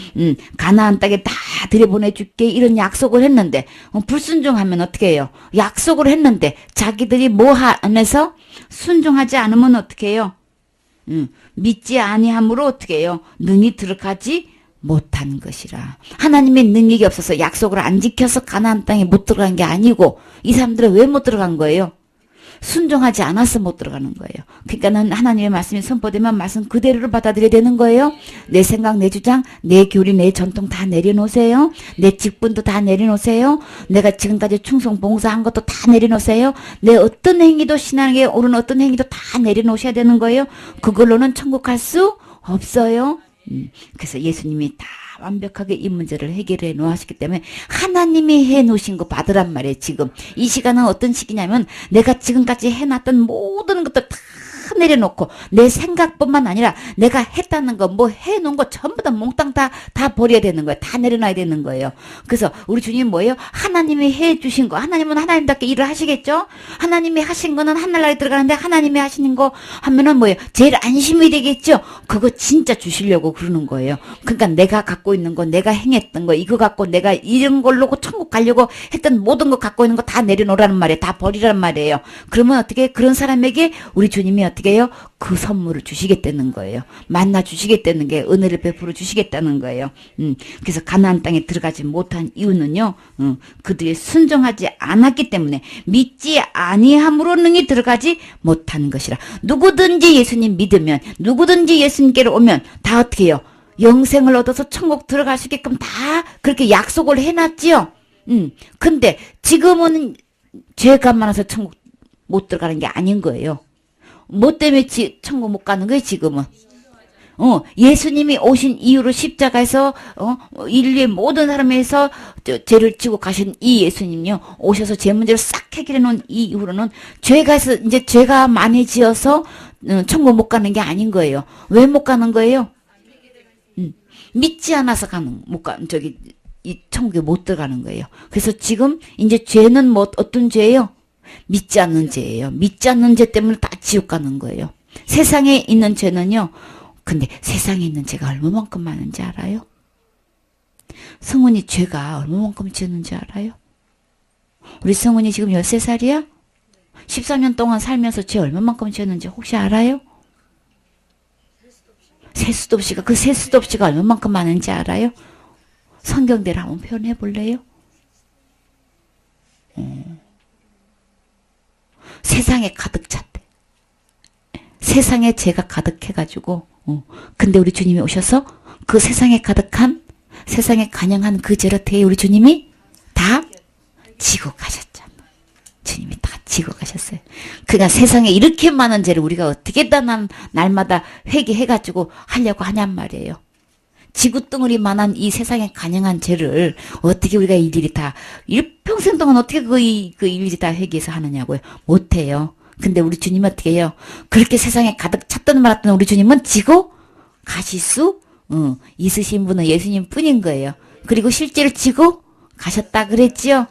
가나안 땅에 다 들여보내줄게 이런 약속을 했는데 불순종하면 어떻게 해요? 약속을 했는데 자기들이 뭐 하면서 순종하지 않으면 어떻게 해요? 믿지 아니함으로 어떻게 해요? 능히 들어가지 못한 것이라. 하나님의 능력이 없어서 약속을 안 지켜서 가나안 땅에 못 들어간 게 아니고 이 사람들은 왜 못 들어간 거예요? 순종하지 않아서 못 들어가는 거예요. 그러니까는 하나님의 말씀이 선포되면 말씀 그대로를 받아들여야 되는 거예요. 내 생각, 내 주장, 내 교리, 내 전통 다 내려놓으세요. 내 직분도 다 내려놓으세요. 내가 지금까지 충성 봉사한 것도 다 내려놓으세요. 내 어떤 행위도 신앙에 오른 어떤 행위도 다 내려놓으셔야 되는 거예요. 그걸로는 천국 갈 수 없어요. 그래서 예수님이 다 완벽하게 이 문제를 해결해 놓으셨기 때문에 하나님이 해 놓으신 거 받으란 말이에요. 지금 이 시간은 어떤 시기냐면 내가 지금까지 해놨던 모든 것들 다 내려놓고 내 생각뿐만 아니라 내가 했다는 거 뭐 해놓은 거 전부 다 몽땅 다 버려야 되는 거예요. 다 내려놔야 되는 거예요. 그래서 우리 주님 뭐예요? 하나님이 해주신 거, 하나님은 하나님답게 일을 하시겠죠? 하나님이 하신 거는 하늘나라에 들어가는데 하나님이 하시는 거 하면은 뭐예요? 제일 안심이 되겠죠? 그거 진짜 주시려고 그러는 거예요. 그러니까 내가 갖고 있는 거, 내가 행했던 거, 이거 갖고 내가 이런 걸로 천국 가려고 했던 모든 거 갖고 있는 거 다 내려놓으라는 말이에요. 다 버리라는 말이에요. 그러면 어떻게 그런 사람에게 우리 주님이 어떻게 해요? 그 선물을 주시겠다는 거예요. 만나 주시겠다는 게 은혜를 베풀어 주시겠다는 거예요. 그래서 가나안 땅에 들어가지 못한 이유는요. 그들이 순종하지 않았기 때문에 믿지 아니함으로 능히 들어가지 못한 것이라. 누구든지 예수님 믿으면 누구든지 예수님께로 오면 다 어떻게 해요? 영생을 얻어서 천국 들어갈 수 있게끔 다 그렇게 약속을 해놨지요. 근데 지금은 죄가 많아서 천국 못 들어가는 게 아닌 거예요. 뭐 때문에 천국 못 가는 거예요, 지금은? 예수님이 오신 이후로 십자가에서, 인류의 모든 사람에서 죄를 지고 가신 이 예수님요, 오셔서 죄 문제를 싹 해결해 놓은 이 이후로는 이제 죄가 많이 지어서, 천국 못 가는 게 아닌 거예요. 왜 못 가는 거예요? 믿지 않아서 이 천국에 못 들어가는 거예요. 그래서 지금 이제 죄는 뭐 어떤 죄예요? 믿지 않는 죄예요. 믿지 않는 죄 때문에 다 지옥 가는 거예요. 세상에 있는 죄는요. 근데 세상에 있는 죄가 얼마만큼 많은지 알아요? 성훈이 죄가 얼마만큼 지었는지 알아요? 우리 성훈이 지금 13살이야? 13년 동안 살면서 죄 얼마만큼 지었는지 혹시 알아요? 셀 수도 없이가 그 셀 수도 없이가 얼마만큼 많은지 알아요? 성경대로 한번 표현해 볼래요? 세상에 가득 찼대. 세상에 죄가 가득해가지고 근데 우리 주님이 오셔서 그 세상에 가득한 세상에 간영한 그 죄를 어떻게 우리 주님이 다 지고 가셨죠. 주님이 다 지고 가셨어요. 그러니까 세상에 이렇게 많은 죄를 우리가 어떻게 다 날마다 회개해가지고 하려고 하냔 말이에요. 지구덩어리만한 이 세상에 간영한 죄를 어떻게 우리가 일일이 다 일평생 동안 어떻게 그 일일이 다 회개해서 하느냐고요. 못해요. 근데 우리 주님은 어떻게 해요? 그렇게 세상에 가득 찼던 말았던 우리 주님은 지고 가실 수 있으신 분은 예수님 뿐인 거예요. 그리고 실제로 지고 가셨다 그랬지요.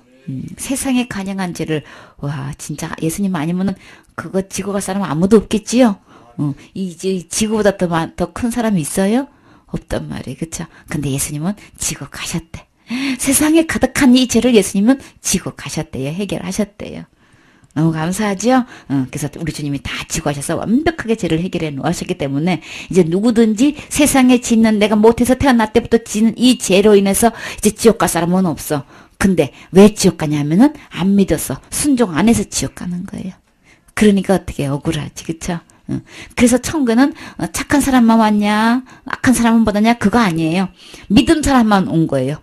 세상에 간영한 죄를 와 진짜 예수님 아니면은 그거 지고 갈 사람은 아무도 없겠지요. 이 지구보다 더 큰 사람이 있어요? 없단 말이에요. 그쵸? 근데 예수님은 지고 가셨대. 세상에 가득한 이 죄를 예수님은 지고 가셨대요. 해결하셨대요. 너무 감사하죠? 그래서 우리 주님이 다 지고 하셔서 완벽하게 죄를 해결해 놓으셨기 때문에 이제 누구든지 세상에 짓는 내가 못해서 태어날 때부터 지는 이 죄로 인해서 이제 지옥 갈 사람은 없어. 근데 왜 지옥 가냐면은 안 믿어서 순종 안 해서 지옥 가는 거예요. 그러니까 어떻게 억울하지. 그쵸? 그래서 천국에는 착한 사람만 왔냐 악한 사람만 받았냐 그거 아니에요. 믿음 사람만 온 거예요.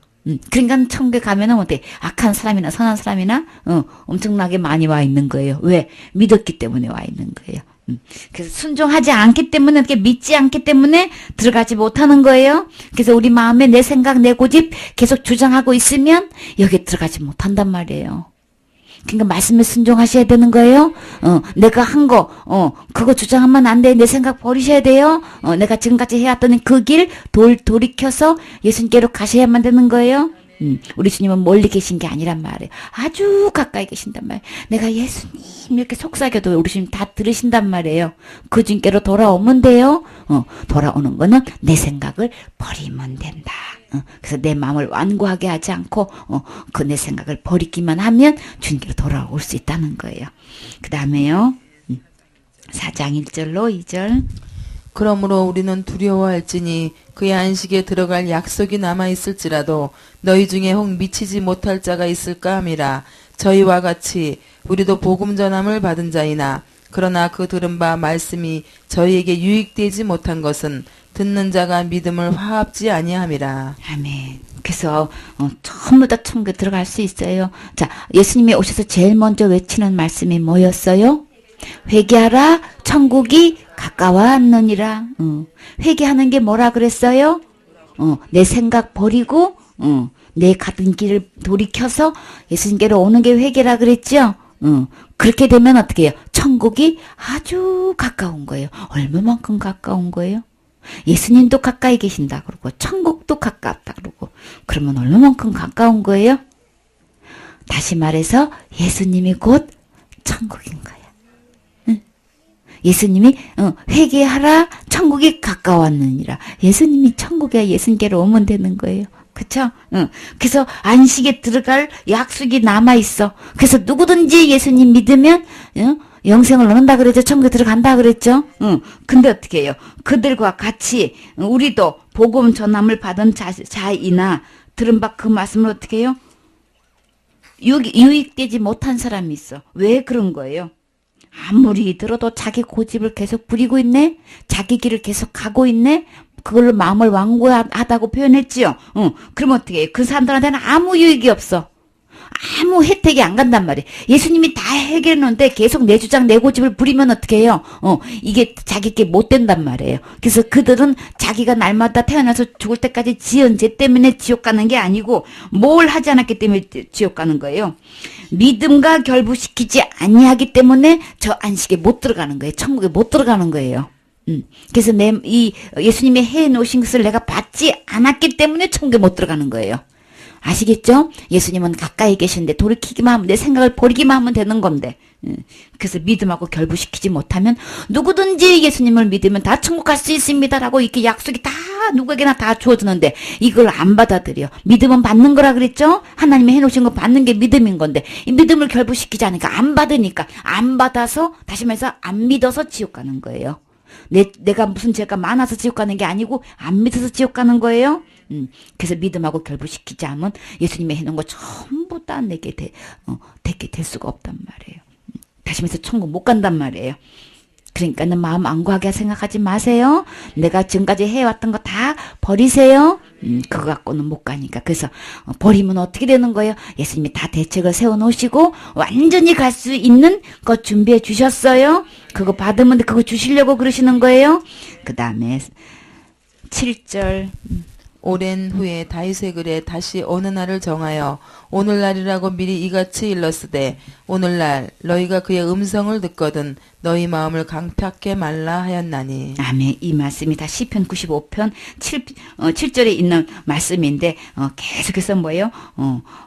그러니까 천국에 가면은 어때 악한 사람이나 선한 사람이나 엄청나게 많이 와 있는 거예요. 왜? 믿었기 때문에 와 있는 거예요. 그래서 순종하지 않기 때문에 이렇게 믿지 않기 때문에 들어가지 못하는 거예요. 그래서 우리 마음에 내 생각 내 고집 계속 주장하고 있으면 여기에 들어가지 못한단 말이에요. 그러니까 말씀에 순종하셔야 되는 거예요. 내가 한 거, 그거 주장하면 안 돼. 내 생각 버리셔야 돼요. 내가 지금까지 해왔던 그 길 돌이켜서 예수님께로 가셔야만 되는 거예요. 우리 주님은 멀리 계신 게 아니란 말이에요. 아주 가까이 계신단 말이에요. 내가 예수님 이렇게 속삭여도 우리 주님 다 들으신단 말이에요. 그 주님께로 돌아오면 돼요. 돌아오는 거는 내 생각을 버리면 된다. 그래서 내 마음을 완고하게 하지 않고 그 내 생각을 버리기만 하면 주님께로 돌아올 수 있다는 거예요. 그 다음에요. 4장 1절로 2절 그러므로 우리는 두려워할지니 그의 안식에 들어갈 약속이 남아있을지라도 너희 중에 혹 미치지 못할 자가 있을까 함이라. 저희와 같이 우리도 복음 전함을 받은 자이나 그러나 그 들은 바 말씀이 저희에게 유익되지 못한 것은 듣는 자가 믿음을 화합지 아니함이라. 아멘. 그래서 전부 다 천국에 들어갈 수 있어요. 자, 예수님이 오셔서 제일 먼저 외치는 말씀이 뭐였어요? 회개하라, 천국이 가까워왔느니라. 회개하는 게 뭐라 그랬어요? 내 생각 버리고 내 가던 길을 돌이켜서 예수님께로 오는 게 회개라 그랬죠? 그렇게 되면 어떻게 해요? 천국이 아주 가까운 거예요. 얼마만큼 가까운 거예요? 예수님도 가까이 계신다 그러고 천국도 가깝다 그러고 그러면 얼마만큼 가까운 거예요? 다시 말해서 예수님이 곧 천국인 거야. 응? 예수님이 회개하라 천국이 가까웠느니라. 예수님이 천국에 예수님께로 오면 되는 거예요. 그쵸? 그래서 안식에 들어갈 약속이 남아있어. 그래서 누구든지 예수님 믿으면 영생을 얻는다 그랬죠. 천국에 들어간다 그랬죠. 근데 어떻게 해요? 그들과 같이 우리도 복음 전함을 받은 자이나 들은 바 그 말씀을 어떻게 해요? 유익되지 못한 사람이 있어. 왜 그런 거예요? 아무리 들어도 자기 고집을 계속 부리고 있네? 자기 길을 계속 가고 있네? 그걸로 마음을 완고하다고 표현했지요. 그러면 어떻게 해요? 그 사람들한테는 아무 유익이 없어. 아무 혜택이 안 간단 말이에요. 예수님이 다 해결했는데 계속 내 주장 내 고집을 부리면 어떻게 해요? 이게 자기께 못 된단 말이에요. 그래서 그들은 자기가 날마다 태어나서 죽을 때까지 지은 죄 때문에 지옥 가는 게 아니고 뭘 하지 않았기 때문에 지옥 가는 거예요. 믿음과 결부시키지 아니하기 때문에 저 안식에 못 들어가는 거예요. 천국에 못 들어가는 거예요. 그래서 이 예수님이 해 놓으신 것을 내가 받지 않았기 때문에 천국에 못 들어가는 거예요. 아시겠죠? 예수님은 가까이 계신데 돌이키기만 하면 내 생각을 버리기만 하면 되는 건데 그래서 믿음하고 결부시키지 못하면 누구든지 예수님을 믿으면 다 천국 갈 수 있습니다라고 이렇게 약속이 다 누구에게나 다 주어지는데 이걸 안 받아들여. 믿음은 받는 거라 그랬죠? 하나님이 해놓으신 거 받는 게 믿음인 건데 이 믿음을 결부시키지 않으니까 안 받으니까 안 받아서 다시 말해서 안 믿어서 지옥 가는 거예요. 내가 무슨 죄가 많아서 지옥 가는 게 아니고 안 믿어서 지옥 가는 거예요. 그래서 믿음하고 결부시키지 않으면 예수님이 해놓은 거 전부 다 내게 되게 될 수가 없단 말이에요. 다시 말해서 천국 못 간단 말이에요. 그러니까는 마음 안구하게 생각하지 마세요. 내가 지금까지 해왔던 거 다 버리세요. 그거 갖고는 못 가니까. 그래서 버리면 어떻게 되는 거예요? 예수님이 다 대책을 세워놓으시고 완전히 갈 수 있는 거 준비해 주셨어요. 그거 받으면 그거 주시려고 그러시는 거예요. 그 다음에 7절 오랜 후에 다윗의 글에 다시 어느 날을 정하여 오늘날이라고 미리 이같이 일렀으되 오늘날 너희가 그의 음성을 듣거든 너희 마음을 강팍게 말라 하였나니. 아멘. 이 말씀이 다 시편 95편 7절에 있는 말씀인데 계속해서 뭐예요?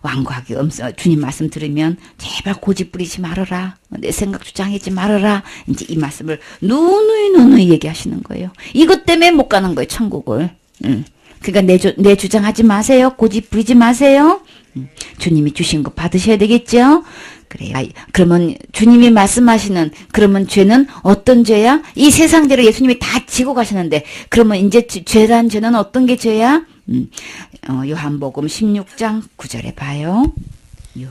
완고하게 주님 말씀 들으면 제발 고집 부리지 말아라. 내 생각 주장하지 말아라. 이제 이 말씀을 누누이 얘기하시는 거예요. 이것 때문에 못 가는 거예요. 천국을. 그러니까 내 주장하지 마세요. 고집 부리지 마세요. 주님이 주신 거 받으셔야 되겠죠? 그래요. 그러면 주님이 말씀하시는 그러면 죄는 어떤 죄야? 이 세상 죄를 예수님이 다 지고 가시는데 그러면 이제 죄란 죄는 어떤 게 죄야? 요한복음 16장 9절에 봐요.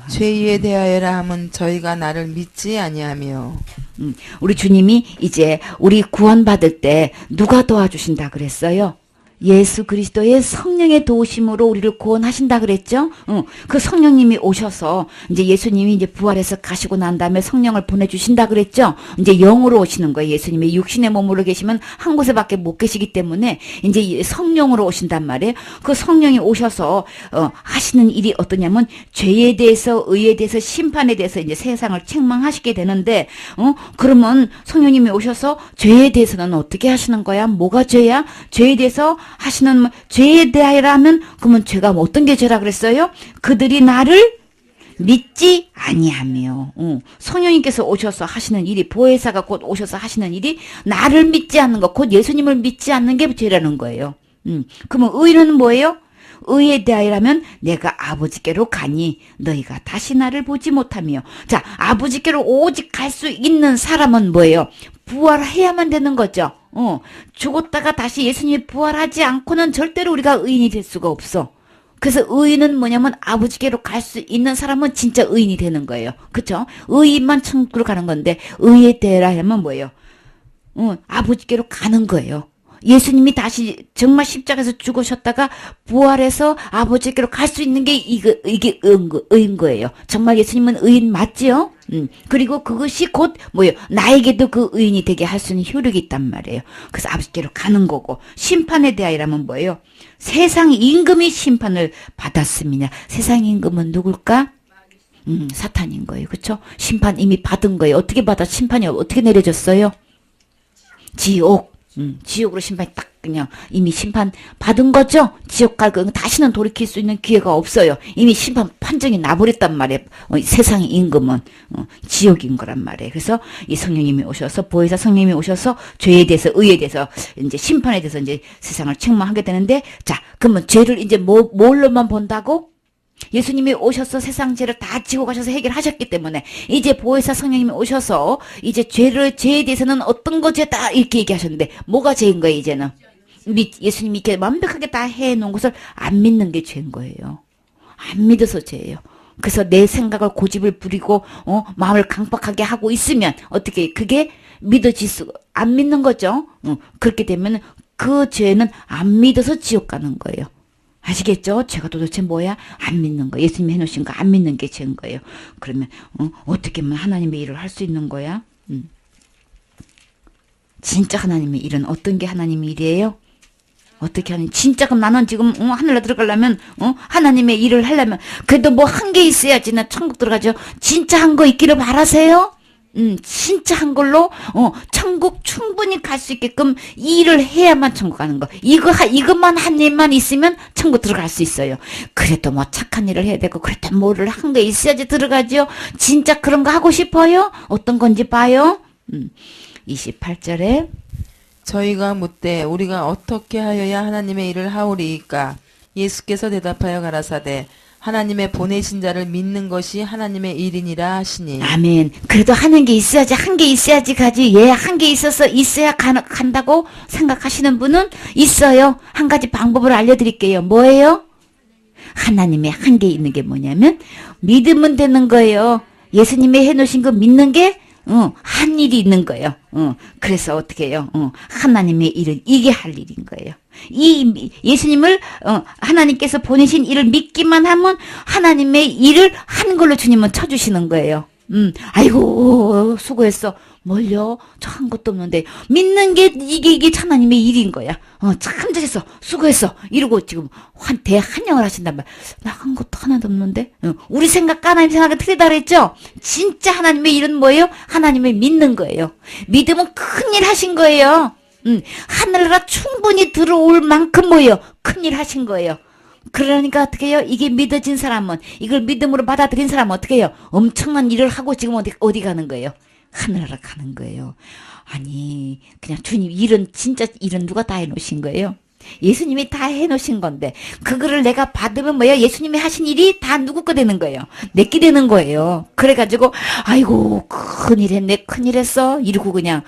죄에 대하여라 함은 저희가 나를 믿지 아니하며. 우리 주님이 이제 우리 구원받을 때 누가 도와주신다 그랬어요? 예수 그리스도의 성령의 도우심으로 우리를 구원하신다 그랬죠? 그 성령님이 오셔서 이제 예수님이 이제 부활해서 가시고 난 다음에 성령을 보내주신다 그랬죠? 이제 영으로 오시는 거예요. 예수님이 육신의 몸으로 계시면 한 곳에밖에 못 계시기 때문에 이제 성령으로 오신단 말이에요. 그 성령이 오셔서 하시는 일이 어떠냐면 죄에 대해서 의에 대해서 심판에 대해서 이제 세상을 책망하시게 되는데 그러면 성령님이 오셔서 죄에 대해서는 어떻게 하시는 거야? 뭐가 죄야? 죄에 대해서 하시는 죄에 대하여라면 그러면 죄가 어떤 게 죄라 그랬어요? 그들이 나를 믿지 아니하며 성령님께서 오셔서 하시는 일이 보혜사가 곧 오셔서 하시는 일이 나를 믿지 않는 것 곧 예수님을 믿지 않는 게 죄라는 거예요. 그러면 의는 뭐예요? 의에 대하여라면 내가 아버지께로 가니 너희가 다시 나를 보지 못하며. 자, 아버지께로 오직 갈 수 있는 사람은 뭐예요? 부활해야만 되는 거죠. 죽었다가 다시 예수님이 부활하지 않고는 절대로 우리가 의인이 될 수가 없어. 그래서 의인은 뭐냐면 아버지께로 갈 수 있는 사람은 진짜 의인이 되는 거예요. 그쵸? 의인만 천국으로 가는 건데 의에 대하여 하면 뭐예요? 아버지께로 가는 거예요. 예수님이 다시 정말 십자가에서 죽으셨다가 부활해서 아버지께로 갈 수 있는 게 이게 의인 거예요. 정말 예수님은 의인 맞지요? 그리고 그것이 곧 뭐예요? 나에게도 그 의인이 되게 할 수 있는 효력이 있단 말이에요. 그래서 아버지께로 가는 거고 심판에 대하여라면 뭐예요? 세상 임금이 심판을 받았습니다. 세상 임금은 누굴까? 사탄인 거예요. 그렇죠? 심판 이미 받은 거예요. 어떻게 받아? 심판이 어떻게 내려졌어요? 지옥. 지옥으로 심판이 딱 그냥 이미 심판 받은 거죠. 지옥 갈 거 다시는 돌이킬 수 있는 기회가 없어요. 이미 심판 판정이 나버렸단 말이에요. 세상의 임금은 지옥인 거란 말이에요. 그래서 이 성령님이 오셔서 보혜사 성령님이 오셔서 죄에 대해서 의에 대해서 이제 심판에 대해서 이제 세상을 책망하게 되는데 자 그러면 죄를 이제 뭘로만 본다고? 예수님이 오셔서 세상 죄를 다 지고 가셔서 해결하셨기 때문에 이제 보혜사 성령님이 오셔서 이제 죄에 대해서는 어떤 거죄다 이렇게 얘기하셨는데 뭐가 죄인 거예요 이제는? 예수님이 이렇게 완벽하게 다 해놓은 것을 안 믿는 게 죄인 거예요. 안 믿어서 죄예요. 그래서 내 생각을 고집을 부리고 마음을 강박하게 하고 있으면 어떻게 그게 안 믿는 거죠. 그렇게 되면 그 죄는 안 믿어서 지옥 가는 거예요. 아시겠죠? 죄가 도대체 뭐야? 안 믿는 거. 예수님이 해놓으신 거 안 믿는 게 죄인 거예요. 그러면 어떻게 하면 하나님의 일을 할 수 있는 거야? 진짜 하나님의 일은 어떤 게 하나님의 일이에요? 어떻게 하니? 진짜 그럼 나는 지금 하늘에 들어가려면 하나님의 일을 하려면 그래도 뭐 한 게 있어야지 나 천국 들어가죠. 진짜 한 거 있기를 바라세요? 진짜 한 걸로, 천국 충분히 갈 수 있게끔 일을 해야만 천국 가는 거. 이것만 한 일만 있으면 천국 들어갈 수 있어요. 그래도 뭐 착한 일을 해야 되고, 그래도 뭐를 한 게 있어야지 들어가죠. 진짜 그런 거 하고 싶어요? 어떤 건지 봐요. 28절에. 저희가 묻되 우리가 어떻게 하여야 하나님의 일을 하오리이까? 예수께서 대답하여 가라사대 하나님의 보내신 자를 믿는 것이 하나님의 일이니라 하시니. 아멘. 그래도 하는 게 있어야지, 한 게 있어야지 가지. 한 게 있어야 간다고 생각하시는 분은 있어요. 한 가지 방법을 알려드릴게요. 뭐예요? 하나님의 한 게 있는 게 뭐냐면 믿으면 되는 거예요. 예수님이 해놓으신 거 믿는 게 한 일이 있는 거예요. 그래서 어떻게 해요? 하나님의 일은 이게 할 일인 거예요. 예수님을, 하나님께서 보내신 일을 믿기만 하면 하나님의 일을 하는 걸로 주님은 쳐주시는 거예요. 아이고, 수고했어. 뭘요? 저 한 것도 없는데. 믿는 게, 이게 하나님의 일인 거야. 참 잘했어. 수고했어. 이러고 지금 대한영을 하신단 말이야. 나 한 것도 하나도 없는데? 우리 생각과 하나님 생각은 틀리다 그랬죠? 진짜 하나님의 일은 뭐예요? 하나님을 믿는 거예요. 믿으면 큰일 하신 거예요. 하늘나라 충분히 들어올 만큼 뭐예요? 큰일 하신 거예요. 그러니까 어떻게 해요? 이게 믿어진 사람은, 이걸 믿음으로 받아들인 사람은 어떻게 해요? 엄청난 일을 하고 지금 어디 가는 거예요? 하늘나라 가는 거예요. 아니, 그냥 주님 진짜 일은 누가 다 해놓으신 거예요? 예수님이 다 해놓으신 건데, 그거를 내가 받으면 뭐예요? 예수님이 하신 일이 다 누구 거 되는 거예요? 내게 되는 거예요. 그래가지고, 아이고, 큰일 했네, 큰일 했어. 이러고 그냥,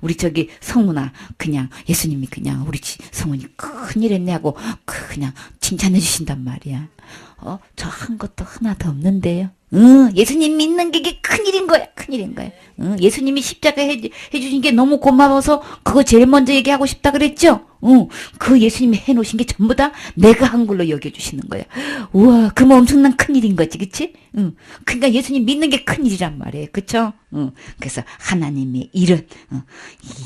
우리 성훈아, 그냥, 예수님이 그냥, 우리 성훈이 큰일 했네 하고, 그냥 칭찬해 주신단 말이야. 저 한 것도 하나도 없는데요. 예수님 믿는 게 이게 큰일인 거야. 큰일인 거야. 예수님이 십자가 해주신 게 너무 고마워서 그거 제일 먼저 얘기하고 싶다 그랬죠? 그 예수님이 해놓으신 게 전부 다 내가 한 걸로 여겨주시는 거야. 우와, 그러면 엄청난 큰일인 거지, 그치? 그러니까 예수님 믿는 게 큰일이란 말이에요. 그쵸? 그래서 하나님의 일은,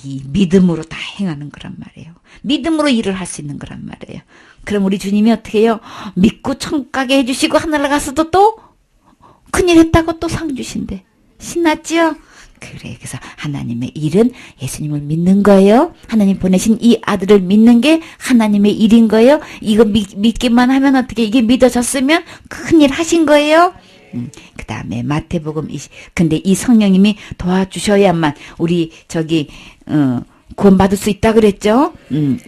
이 믿음으로 다 행하는 거란 말이에요. 믿음으로 일을 할 수 있는 거란 말이에요. 그럼 우리 주님이 어떻게 해요? 믿고 천국 가게 해주시고 하늘에 가서도 또 큰일 했다고 또 상 주신대. 신났지요? 그래. 그래서 하나님의 일은 예수님을 믿는 거예요. 하나님 보내신 이 아들을 믿는 게 하나님의 일인 거예요. 이거 믿기만 하면 어떻게 이게 믿어졌으면 큰일 하신 거예요. 그 다음에 마태복음 근데 이 성령님이 도와주셔야만 우리 구원받을 수 있다 그랬죠?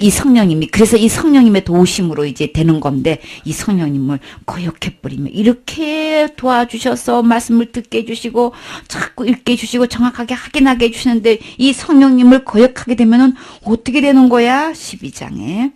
이 성령님이, 그래서 이 성령님의 도우심으로 이제 되는 건데, 이 성령님을 거역해버리면, 이렇게 도와주셔서 말씀을 듣게 해주시고, 자꾸 읽게 해주시고, 정확하게 확인하게 해주시는데, 이 성령님을 거역하게 되면은 어떻게 되는 거야? 12장에.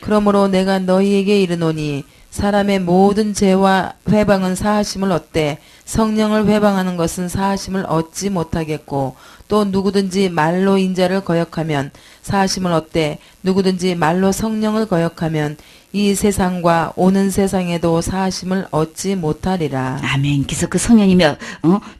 그러므로 내가 너희에게 이르노니 사람의 모든 죄와 회방은 사하심을 얻되 성령을 회방하는 것은 사하심을 얻지 못하겠고 또 누구든지 말로 인자를 거역하면 사하심을 얻되 누구든지 말로 성령을 거역하면 이 세상과 오는 세상에도 사하심을 얻지 못하리라. 아멘. 그래서 그 성령님이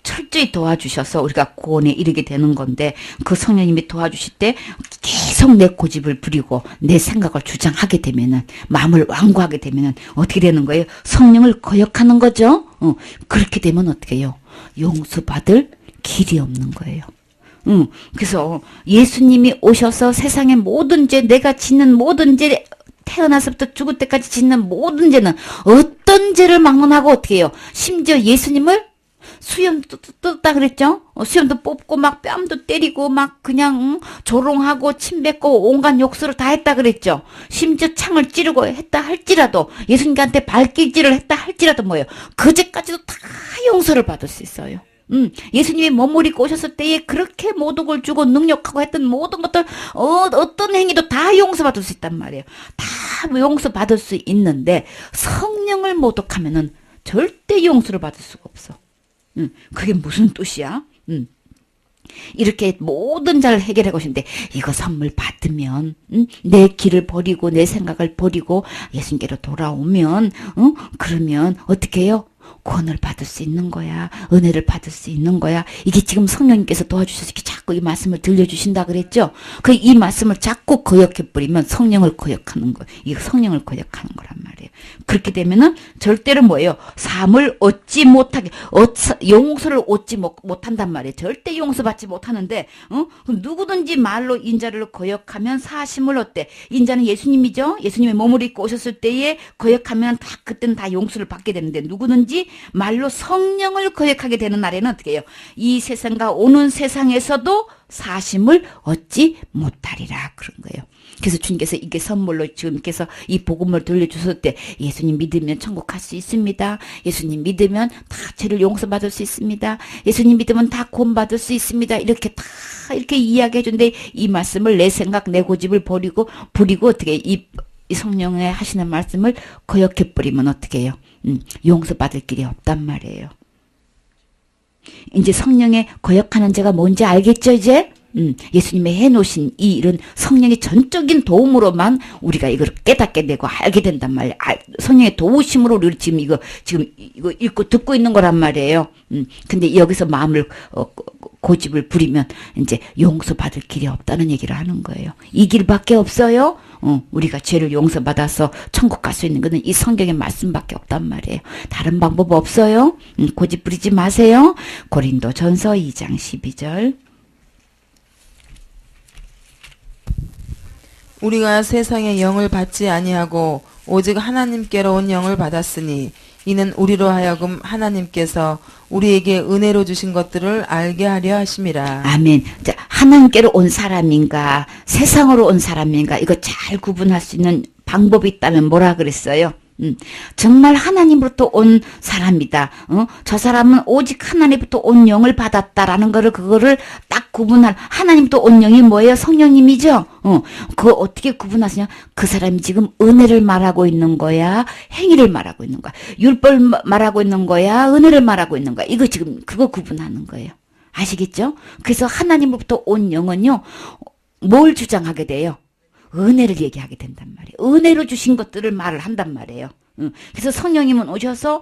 철저히 도와주셔서 우리가 구원에 이르게 되는 건데 그 성령님이 도와주실 때 계속 내 고집을 부리고 내 생각을 주장하게 되면은 마음을 완고하게 되면은 어떻게 되는 거예요? 성령을 거역하는 거죠. 그렇게 되면 어떻게 해요? 용서받을 길이 없는 거예요. 그래서 예수님이 오셔서 세상의 모든 죄, 내가 짓는 모든 죄, 태어나서부터 죽을 때까지 짓는 모든 죄는 어떤 죄를 막론하고 어떻게 해요? 심지어 예수님을 수염도 뜯었다 그랬죠? 수염도 뽑고 막 뺨도 때리고 막 그냥 조롱하고 침 뱉고 온갖 욕설을 다 했다 그랬죠? 심지어 창을 찌르고 했다 할지라도 예수님한테 발길질을 했다 할지라도 뭐예요? 그 죄까지도 다 용서를 받을 수 있어요. 예수님이 몸을 입고 오셨을 때에 그렇게 모독을 주고 능력하고 했던 모든 것들 어떤 행위도 다 용서받을 수 있단 말이에요. 다 용서받을 수 있는데 성령을 모독하면은 절대 용서를 받을 수가 없어. 그게 무슨 뜻이야? 이렇게 모든 자를 해결해 오신데 이거 선물 받으면 내 길을 버리고 내 생각을 버리고 예수님께로 돌아오면 그러면 어떻게 해요? 구원을 받을 수 있는 거야. 은혜를 받을 수 있는 거야. 이게 지금 성령님께서 도와주셔서 이렇게 자꾸 이 말씀을 들려주신다 그랬죠? 그 이 말씀을 자꾸 거역해버리면 성령을 거역하는 거예요. 이거 성령을 거역하는 거란 말이에요. 그렇게 되면은 절대로 뭐예요? 삶을 얻지 못하게, 용서를 얻지 못한단 말이에요. 절대 용서받지 못하는데, 누구든지 말로 인자를 거역하면 사심을 얻대. 인자는 예수님이죠? 예수님의 몸을 입고 오셨을 때에 거역하면 다, 그때는 다 용서를 받게 되는데, 누구든지 말로 성령을 거역하게 되는 날에는 어떻게 해요? 이 세상과 오는 세상에서도 사심을 얻지 못하리라 그런 거예요. 그래서 주님께서 이게 선물로 지금께서 이 복음을 들려주셨을 때 예수님 믿으면 천국 갈 수 있습니다. 예수님 믿으면 다 죄를 용서받을 수 있습니다. 예수님 믿으면 다 구원받을 수 있습니다. 이렇게 다 이렇게 이야기해 준데 이 말씀을 내 생각 내 고집을 버리고 어떻게 이 성령의 하시는 말씀을 거역해 버리면 어떻게 해요? 용서받을 길이 없단 말이에요. 이제 성령의 거역하는 죄가 뭔지 알겠죠, 이제? 예수님의 해놓으신 이 일은 성령의 전적인 도움으로만 우리가 이걸 깨닫게 되고 알게 된단 말이에요. 성령의 도우심으로 우리 지금 이거 읽고 듣고 있는 거란 말이에요. 근데 여기서 마음을, 고집을 부리면 이제 용서받을 길이 없다는 얘기를 하는 거예요. 이 길밖에 없어요? 우리가 죄를 용서받아서 천국 갈 수 있는 것은 이 성경의 말씀밖에 없단 말이에요. 다른 방법 없어요? 고집 부리지 마세요. 고린도전서 2장 12절. 우리가 세상의 영을 받지 아니하고 오직 하나님께로 온 영을 받았으니 이는 우리로 하여금 하나님께서 우리에게 은혜로 주신 것들을 알게 하려 하심이라. 아멘. 자, 하나님께로 온 사람인가 세상으로 온 사람인가 이거 잘 구분할 수 있는 방법이 있다면 뭐라 그랬어요? 정말 하나님으로부터 온 사람이다. 저 사람은 오직 하나님부터 온 영을 받았다라는 그거를 딱 구분할, 하나님부터 온 영이 뭐예요? 성령님이죠? 그거 어떻게 구분하시냐? 그 사람이 지금 은혜를 말하고 있는 거야? 행위를 말하고 있는 거야? 율법을 말하고 있는 거야? 은혜를 말하고 있는 거야? 이거 지금, 그거 구분하는 거예요. 아시겠죠? 그래서 하나님으로부터 온 영은요, 뭘 주장하게 돼요? 은혜를 얘기하게 된단 말이에요. 은혜로 주신 것들을 말을 한단 말이에요. 그래서 성령님은 오셔서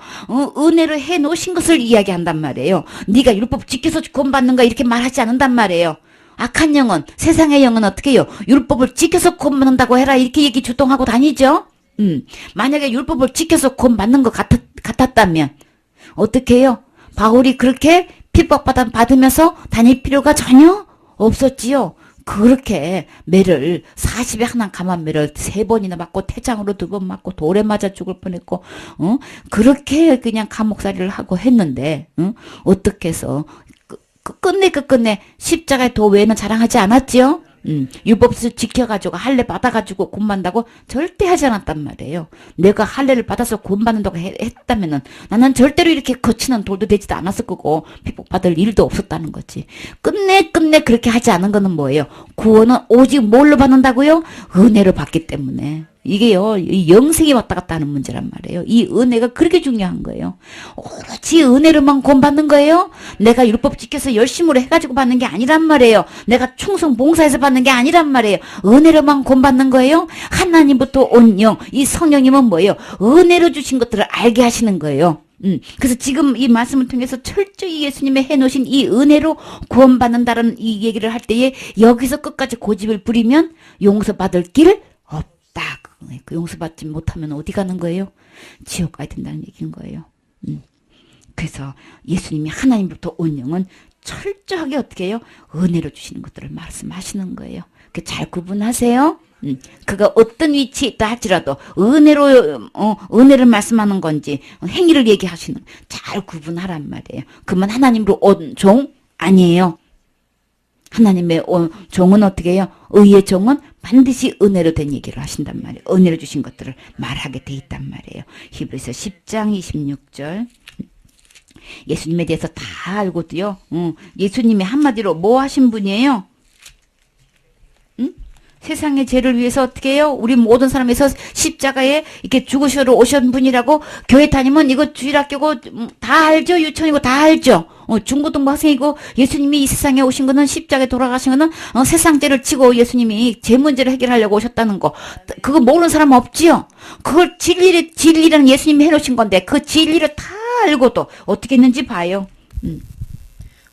은혜로 해놓으신 것을 이야기한단 말이에요. 네가 율법 지켜서 구원받는가 이렇게 말하지 않는단 말이에요. 악한 영은, 세상의 영은 어떻게 해요? 율법을 지켜서 구원받는다고 해라 이렇게 얘기 주동하고 다니죠. 만약에 율법을 지켜서 구원받는 것 같았다면 어떻게 해요? 바울이 그렇게 핍박받으면서 다닐 필요가 전혀 없었지요. 그렇게 매를 40에 하나 감한 매를 3번이나 맞고 태장으로 2번 맞고 돌에 맞아 죽을 뻔했고 그렇게 그냥 감옥살이를 하고 했는데 어떻게 해서 끝내 십자가의 도 외에는 자랑하지 않았지요? 율법을 지켜가지고 할례 받아가지고 곤반다고 절대 하지 않았단 말이에요. 내가 할례를 받아서 곤받는다고 했다면은 나는 절대로 이렇게 거치는 돌도 되지도 않았을 거고 핍박받을 일도 없었다는 거지. 끝내 그렇게 하지 않은 거는 뭐예요? 구원은 오직 뭘로 받는다고요? 은혜로 받기 때문에. 이게요, 이 영생이 왔다 갔다 하는 문제란 말이에요. 이 은혜가 그렇게 중요한 거예요. 오로지 은혜로만 구원받는 거예요. 내가 율법 지켜서 열심으로 해가지고 받는 게 아니란 말이에요. 내가 충성 봉사해서 받는 게 아니란 말이에요. 은혜로만 구원받는 거예요. 하나님부터 온 영, 이 성령님은 뭐예요? 은혜로 주신 것들을 알게 하시는 거예요. 그래서 지금 이 말씀을 통해서 철저히 예수님의 해놓으신 이 은혜로 구원받는다는 이 얘기를 할 때에 여기서 끝까지 고집을 부리면 용서받을 길 없다. 그 용서받지 못하면 어디 가는 거예요? 지옥 가야 된다는 얘기인 거예요. 그래서 예수님이 하나님부터 온 영은 철저하게 어떻게 해요? 은혜로 주시는 것들을 말씀하시는 거예요. 그 잘 구분하세요. 그가 어떤 위치에 있다 할지라도 은혜를 말씀하는 건지 행위를 얘기하시는 잘 구분하란 말이에요. 그만 하나님으로 온 종 아니에요. 하나님의 종은 어떻게 해요? 의의 종은 반드시 은혜로 된 얘기를 하신단 말이에요. 은혜로 주신 것들을 말하게 돼 있단 말이에요. 히브리서 10장 26절. 예수님에 대해서 다 알고도요. 예수님이 한마디로 뭐 하신 분이에요? 세상의 죄를 위해서 어떻게 해요? 우리 모든 사람에서 십자가에 이렇게 죽으시러 오신 분이라고 교회 다니면 이거 주일학교고 다 알죠? 유치원이고 다 알죠? 중고등부 학생이고 예수님이 이 세상에 오신 거는 십자가에 돌아가신 거는 세상 죄를 치고 예수님이 죄 문제를 해결하려고 오셨다는 거. 그거 모르는 사람 없지요? 그걸 진리라는 예수님이 해놓으신 건데 그 진리를 다 알고도 어떻게 했는지 봐요.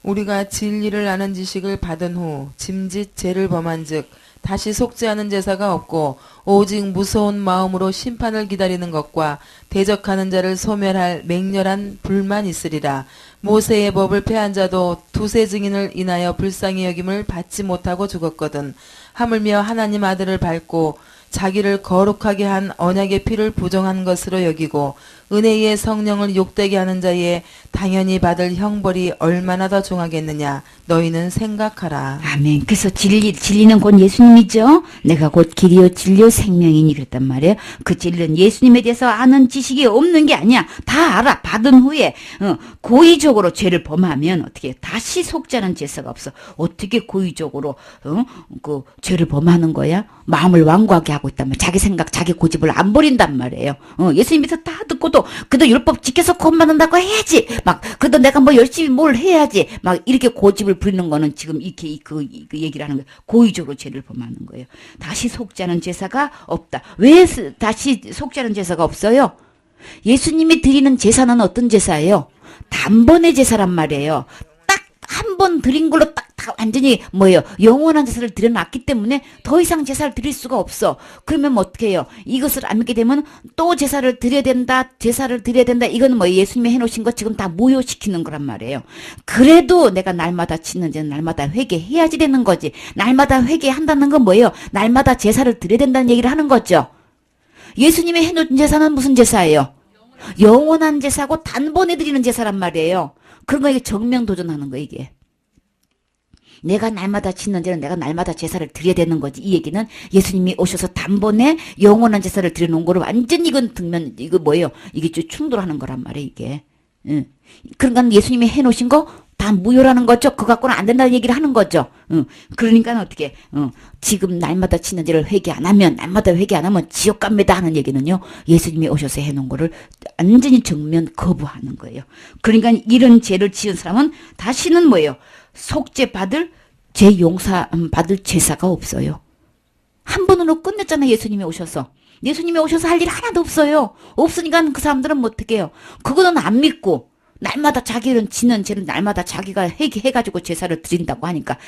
우리가 진리를 아는 지식을 받은 후 짐짓 죄를 범한즉 다시 속죄하는 제사가 없고 오직 무서운 마음으로 심판을 기다리는 것과 대적하는 자를 소멸할 맹렬한 불만 있으리라. 모세의 법을 폐한 자도 두세 증인을 인하여 불쌍히 여김을 받지 못하고 죽었거든. 하물며 하나님 아들을 밟고 자기를 거룩하게 한 언약의 피를 부정한 것으로 여기고 은혜의 성령을 욕되게 하는 자에 당연히 받을 형벌이 얼마나 더 중하겠느냐. 너희는 생각하라. 아멘. 그래서 진리는 곧 예수님이죠. 내가 곧 길이요 진리요 생명이니 그랬단 말이에요. 그 진리는 예수님에 대해서 아는 지식이 없는 게 아니야. 다 알아. 받은 후에 고의적으로 죄를 범하면 어떻게 다시 속죄하는 제사가 없어. 어떻게 고의적으로 그 죄를 범하는 거야? 마음을 완고하게 하고 있단 말이야. 자기 생각, 자기 고집을 안 버린단 말이에요. 예수님께서 다 듣고도 그래도 율법 지켜서 구원받는다고 해야지. 막 그래도 내가 뭐 열심히 뭘 해야지. 막 이렇게 고집을 부리는 거는 지금 이렇게 그 얘기를 하는 거예요. 고의적으로 죄를 범하는 거예요. 다시 속죄하는 제사가 없다. 왜 다시 속죄하는 제사가 없어요? 예수님이 드리는 제사는 어떤 제사예요? 단번의 제사란 말이에요. 딱 한 번 드린 걸로 딱 완전히 뭐예요? 영원한 제사를 드려놨기 때문에 더 이상 제사를 드릴 수가 없어. 그러면 뭐 어떻게 해요? 이것을 안 믿게 되면 또 제사를 드려야 된다. 이거는 뭐 예수님이 해놓으신 거 지금 다 무효시키는 거란 말이에요. 그래도 내가 날마다 치는 죄는 날마다 회개해야지 되는 거지. 날마다 회개한다는 건 뭐예요? 날마다 제사를 드려야 된다는 얘기를 하는 거죠. 예수님이 해놓은 제사는 무슨 제사예요? 영원한 제사고 단번에 드리는 제사란 말이에요. 그런 거 이게 정명도전하는 거 이게. 내가 날마다 짓는 죄는 내가 날마다 제사를 드려야 되는 거지. 이 얘기는 예수님이 오셔서 단번에 영원한 제사를 드려놓은 거를 완전히 이건 들면 이거 뭐예요? 이게 좀 충돌하는 거란 말이에요 이게. 그러니까 예수님이 해놓으신 거 다 무효라는 거죠. 그거 갖고는 안 된다는 얘기를 하는 거죠. 그러니까 어떻게 지금 날마다 치는 죄를 날마다 회개 안 하면 지옥 갑니다 하는 얘기는요. 예수님이 오셔서 해놓은 거를 완전히 정면 거부하는 거예요. 그러니까 이런 죄를 지은 사람은 다시는 뭐예요? 속죄 받을 죄 용서 받을 제사가 없어요. 한 번으로 끝냈잖아요. 예수님이 오셔서 할 일 하나도 없어요. 없으니까 그 사람들은 뭐 어떻게 해요? 그거는 안 믿고 날마다 자기는 지는 죄를 날마다 자기가 해가지고 제사를 드린다고 하니까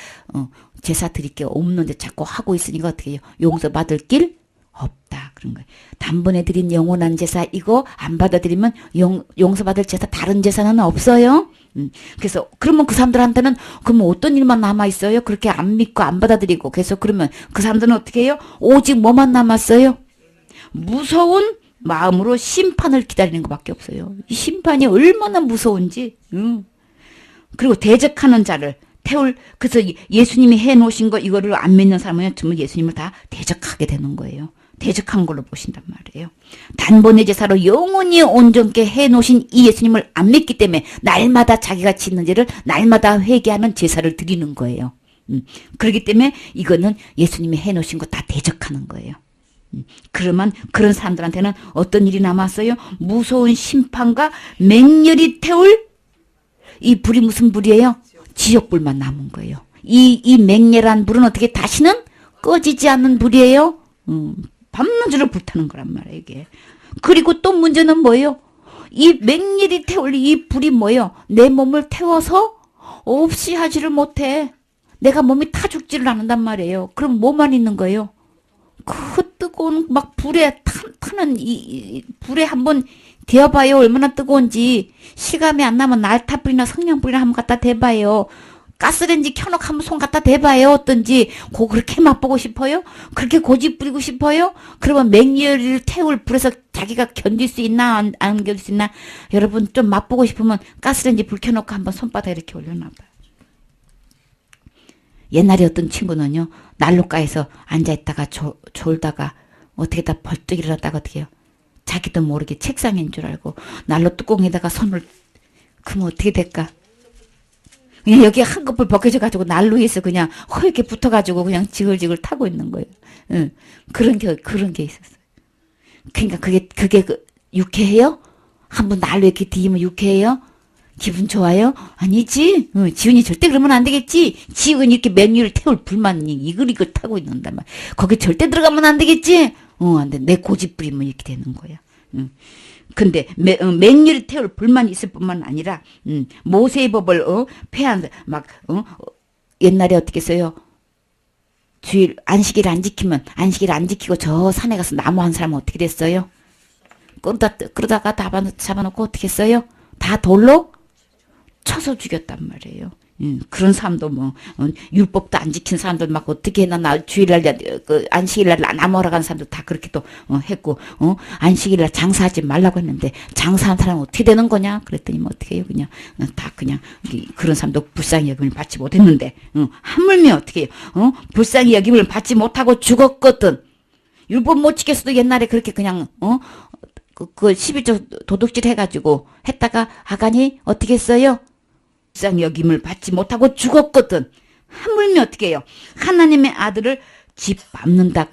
제사 드릴 게 없는데 자꾸 하고 있으니까 어떻게 해요? 용서받을 길 없다 그런 거예요. 단번에 드린 영원한 제사 이거 안 받아들이면 용서받을 제사 다른 제사는 없어요. 그래서 그러면 그 사람들한테는 그러면 어떤 일만 남아 있어요? 그렇게 안 믿고 안 받아들이고 그래서 그러면 그 사람들은 어떻게 해요? 오직 뭐만 남았어요? 무서운 마음으로 심판을 기다리는 것밖에 없어요. 이 심판이 얼마나 무서운지. 그리고 대적하는 자를 태울, 그래서 예수님이 해놓으신 거 이거를 안 믿는 사람은 전부 예수님을 다 대적하게 되는 거예요. 대적한 걸로 보신단 말이에요. 단번에 제사로 영원히 온전케 해놓으신 이 예수님을 안 믿기 때문에 날마다 자기가 짓는 죄를 날마다 회개하는 제사를 드리는 거예요. 그렇기 때문에 이거는 예수님이 해놓으신 거 다 대적하는 거예요. 그러면 그런 사람들한테는 어떤 일이 남았어요? 무서운 심판과 맹렬히 태울 이 불이 무슨 불이에요? 지옥불만 남은 거예요. 이 맹렬한 불은 어떻게 다시는 꺼지지 않는 불이에요? 밤낮으로 불타는 거란 말이에요, 이게. 그리고 또 문제는 뭐예요? 이 맹렬히 태울 이 불이 뭐예요? 내 몸을 태워서 없이 하지를 못해. 내가 몸이 타 죽지를 않는단 말이에요. 그럼 뭐만 있는 거예요? 그 뜨거운 막 불에 타는 이 불에 한번 대어봐요. 얼마나 뜨거운지. 실감이 안 나면 날타불이나 성냥불이나 한번 갖다 대봐요. 가스레인지 켜놓고 한번 손 갖다 대봐요. 어떤지. 그렇게 맛보고 싶어요? 그렇게 고집 부리고 싶어요? 그러면 맹렬을 태울 불에서 자기가 견딜 수 있나 안 견딜 수 있나? 여러분 좀 맛보고 싶으면 가스레인지 불 켜놓고 한번 손바닥 이렇게 올려놔봐요. 옛날에 어떤 친구는요. 난로가에서 앉아있다가 졸다가 어떻게 다 벌떡 일어났다가 어떻게 해요? 자기도 모르게 책상인 줄 알고 난로 뚜껑에다가 손을 그러면 어떻게 될까? 그냥 여기 한꺼풀 벗겨져가지고 난로에서 그냥 허옇게 붙어가지고 그냥 지글지글 타고 있는 거예요. 응. 그런 게 있었어요. 그러니까 그게 유쾌해요? 한번 난로 이렇게 뒤면 유쾌해요? 기분 좋아요? 아니지. 지훈이 절대 그러면 안 되겠지. 지훈이 이렇게 맹렬을 태울 불만 이글 타고 있는단 말이야. 거기 절대 들어가면 안 되겠지. 안 돼. 내 고집 부리면 이렇게 되는 거야. 근데 맹렬히 태울 불만 있을 뿐만 아니라 모세의 법을 폐한 옛날에 어떻게 써요? 주일 안식일 안 지키고 저 산에 가서 나무 한 사람은 어떻게 됐어요? 그러다가 잡아놓고 어떻게 써요? 다 돌로 쳐서 죽였단 말이에요. 그런 사람도 율법도 안 지킨 사람들 막 어떻게 해나 주일날 안식일날 나무하러 가는 사람도 다 그렇게 또 했고 안식일날 장사하지 말라고 했는데 장사한 사람은 어떻게 되는 거냐 그랬더니 어떻게 해요 그냥 다 그냥 그런 사람도 불쌍히 여김을 받지 못했는데 하물며 어떻게 해요 불쌍히 여김을 받지 못하고 죽었거든. 율법 못 지켰어도 옛날에 그렇게 그냥 그 11조 도둑질 해가지고 했다가 아간이 어떻게 했어요? 불쌍히 여김을 받지 못하고 죽었거든. 하물며 어떻게 해요? 하나님의 아들을 짓밟는다.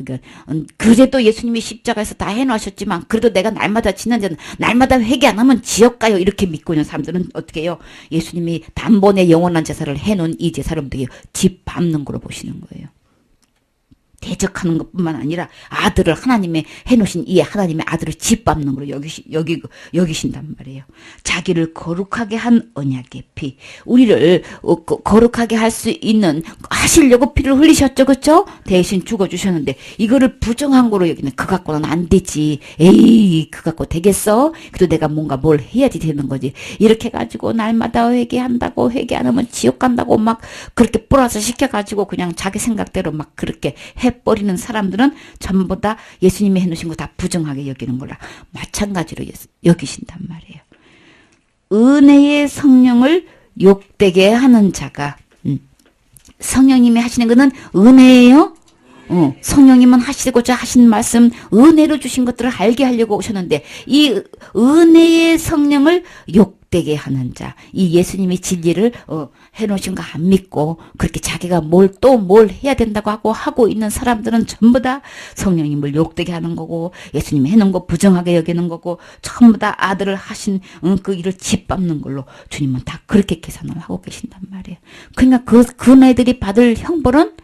그래도 예수님이 십자가에서 다 해놓으셨지만 그래도 내가 날마다 지는 데는 날마다 회개 안 하면 지옥 가요. 이렇게 믿고 있는 사람들은 어떻게 해요? 예수님이 단번에 영원한 제사를 해놓은 이 제사를 어떻게 짓밟는 거로 보시는 거예요. 대적하는 것뿐만 아니라 아들을 하나님의 해놓으신 이 하나님의 아들을 짓밟는 걸로 여기신단 말이에요. 자기를 거룩하게 한 언약의 피, 우리를 거룩하게 할 수 있는 하시려고 피를 흘리셨죠, 그렇죠? 대신 죽어주셨는데 이거를 부정한 거로 여기는 그 갖고는 안 되지. 에이, 그 갖고 되겠어? 그래도 내가 뭔가 뭘 해야지 되는 거지. 이렇게 가지고 날마다 회개한다고 회개 안 하면 지옥 간다고 막 그렇게 플러스 시켜가지고 그냥 자기 생각대로 막 그렇게 해버리는 사람들은 전부 다 예수님이 해놓으신 거 다 부정하게 여기는 거라 마찬가지로 여기신단 말이에요. 은혜의 성령을 욕되게 하는 자가 성령님이 하시는 거는 은혜예요. 성령님은 하시고자 하신 말씀 은혜로 주신 것들을 알게 하려고 오셨는데 이 은혜의 성령을 욕되게 하는 자, 이 예수님이 진리를 해놓으신 거 안 믿고 그렇게 자기가 뭘 해야 된다고 하고 있는 사람들은 전부 다 성령님을 욕되게 하는 거고 예수님이 해놓은 거 부정하게 여기는 거고 전부 다 아들을 하신 그 일을 짓밟는 걸로 주님은 다 그렇게 계산을 하고 계신단 말이에요. 그러니까 그 애들이 받을 형벌은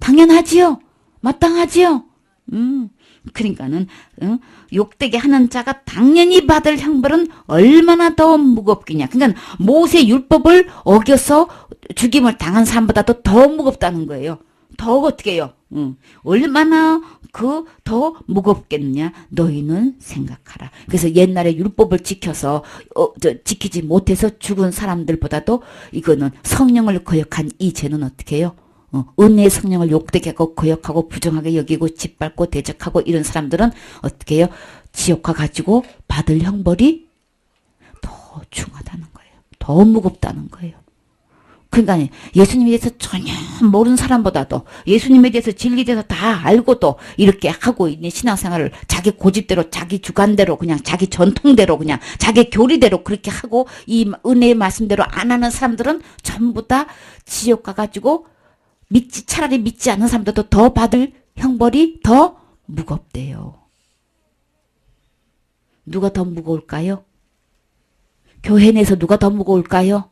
당연하지요. 마땅하지요. 그러니까는 욕되게 하는 자가 당연히 받을 형벌은 얼마나 더 무겁겠냐. 그러니까 모세 율법을 어겨서 죽임을 당한 사람보다도 더 무겁다는 거예요. 더 어떻게 해요? 얼마나 더 무겁겠느냐. 너희는 생각하라. 그래서 옛날에 율법을 지켜서 지키지 못해서 죽은 사람들보다도 이거는 성령을 거역한 이 죄는 어떻게 해요? 은혜의 성령을 욕되게 하고 거역하고 부정하게 여기고 짓밟고 대적하고 이런 사람들은 어떻게 해요? 지옥가 가지고 받을 형벌이 더 중하다는 거예요. 더 무겁다는 거예요. 그러니까 예수님에 대해서 전혀 모르는 사람보다도 예수님에 대해서 진리에 대해서 다 알고도 이렇게 하고 있는 신앙생활을 자기 고집대로 자기 주관대로 그냥 자기 전통대로 그냥 자기 교리대로 그렇게 하고 이 은혜의 말씀대로 안 하는 사람들은 전부 다 지옥 가가지고 차라리 믿지 않는 사람들도 더 받을 형벌이 더 무겁대요. 누가 더 무거울까요? 교회 내에서 누가 더 무거울까요?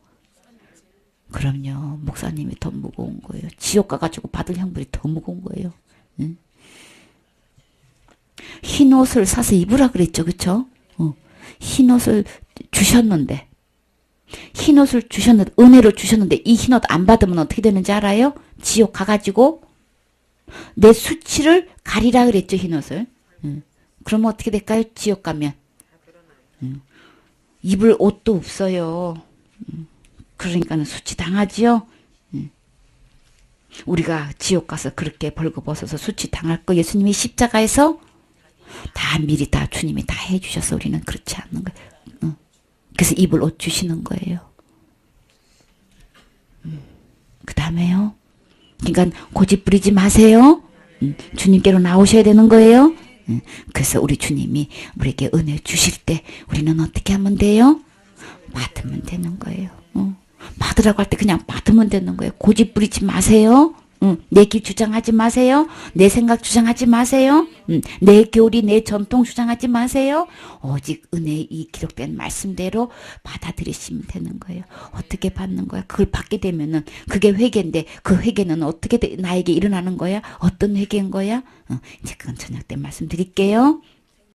그럼요. 목사님이 더 무거운 거예요. 지옥 가가지고 받을 형벌이 더 무거운 거예요. 응? 흰 옷을 사서 입으라 그랬죠. 그쵸? 흰 옷을 주셨는데 흰 옷을 주셨는데 은혜를 주셨는데 이 흰 옷 안 받으면 어떻게 되는지 알아요? 지옥 가가지고 내 수치를 가리라 그랬죠. 흰 옷을. 그러면 어떻게 될까요? 지옥 가면. 입을 옷도 없어요. 그러니까는 수치 당하지요. 우리가 지옥 가서 그렇게 벌거벗어서 수치 당할 거 예수님이 십자가에서 다 미리 다 주님이 다 해주셔서 우리는 그렇지 않는 거예요. 그래서 입을 옷 주시는 거예요. 그 다음에요. 그러니까 고집 부리지 마세요. 주님께로 나오셔야 되는 거예요. 그래서 우리 주님이 우리에게 은혜 주실 때 우리는 어떻게 하면 돼요? 받으면 되는 거예요. 받으라고 할 때 그냥 받으면 되는 거예요. 고집 부리지 마세요. 내 길 주장하지 마세요. 내 생각 주장하지 마세요. 내 교리, 내 전통 주장하지 마세요. 오직 은혜 이 기록된 말씀대로 받아들이시면 되는 거예요. 어떻게 받는 거야? 그걸 받게 되면은 그게 회개인데 그 회개는 어떻게 나에게 일어나는 거야? 어떤 회개인 거야? 이제 그건 저녁 때 말씀드릴게요.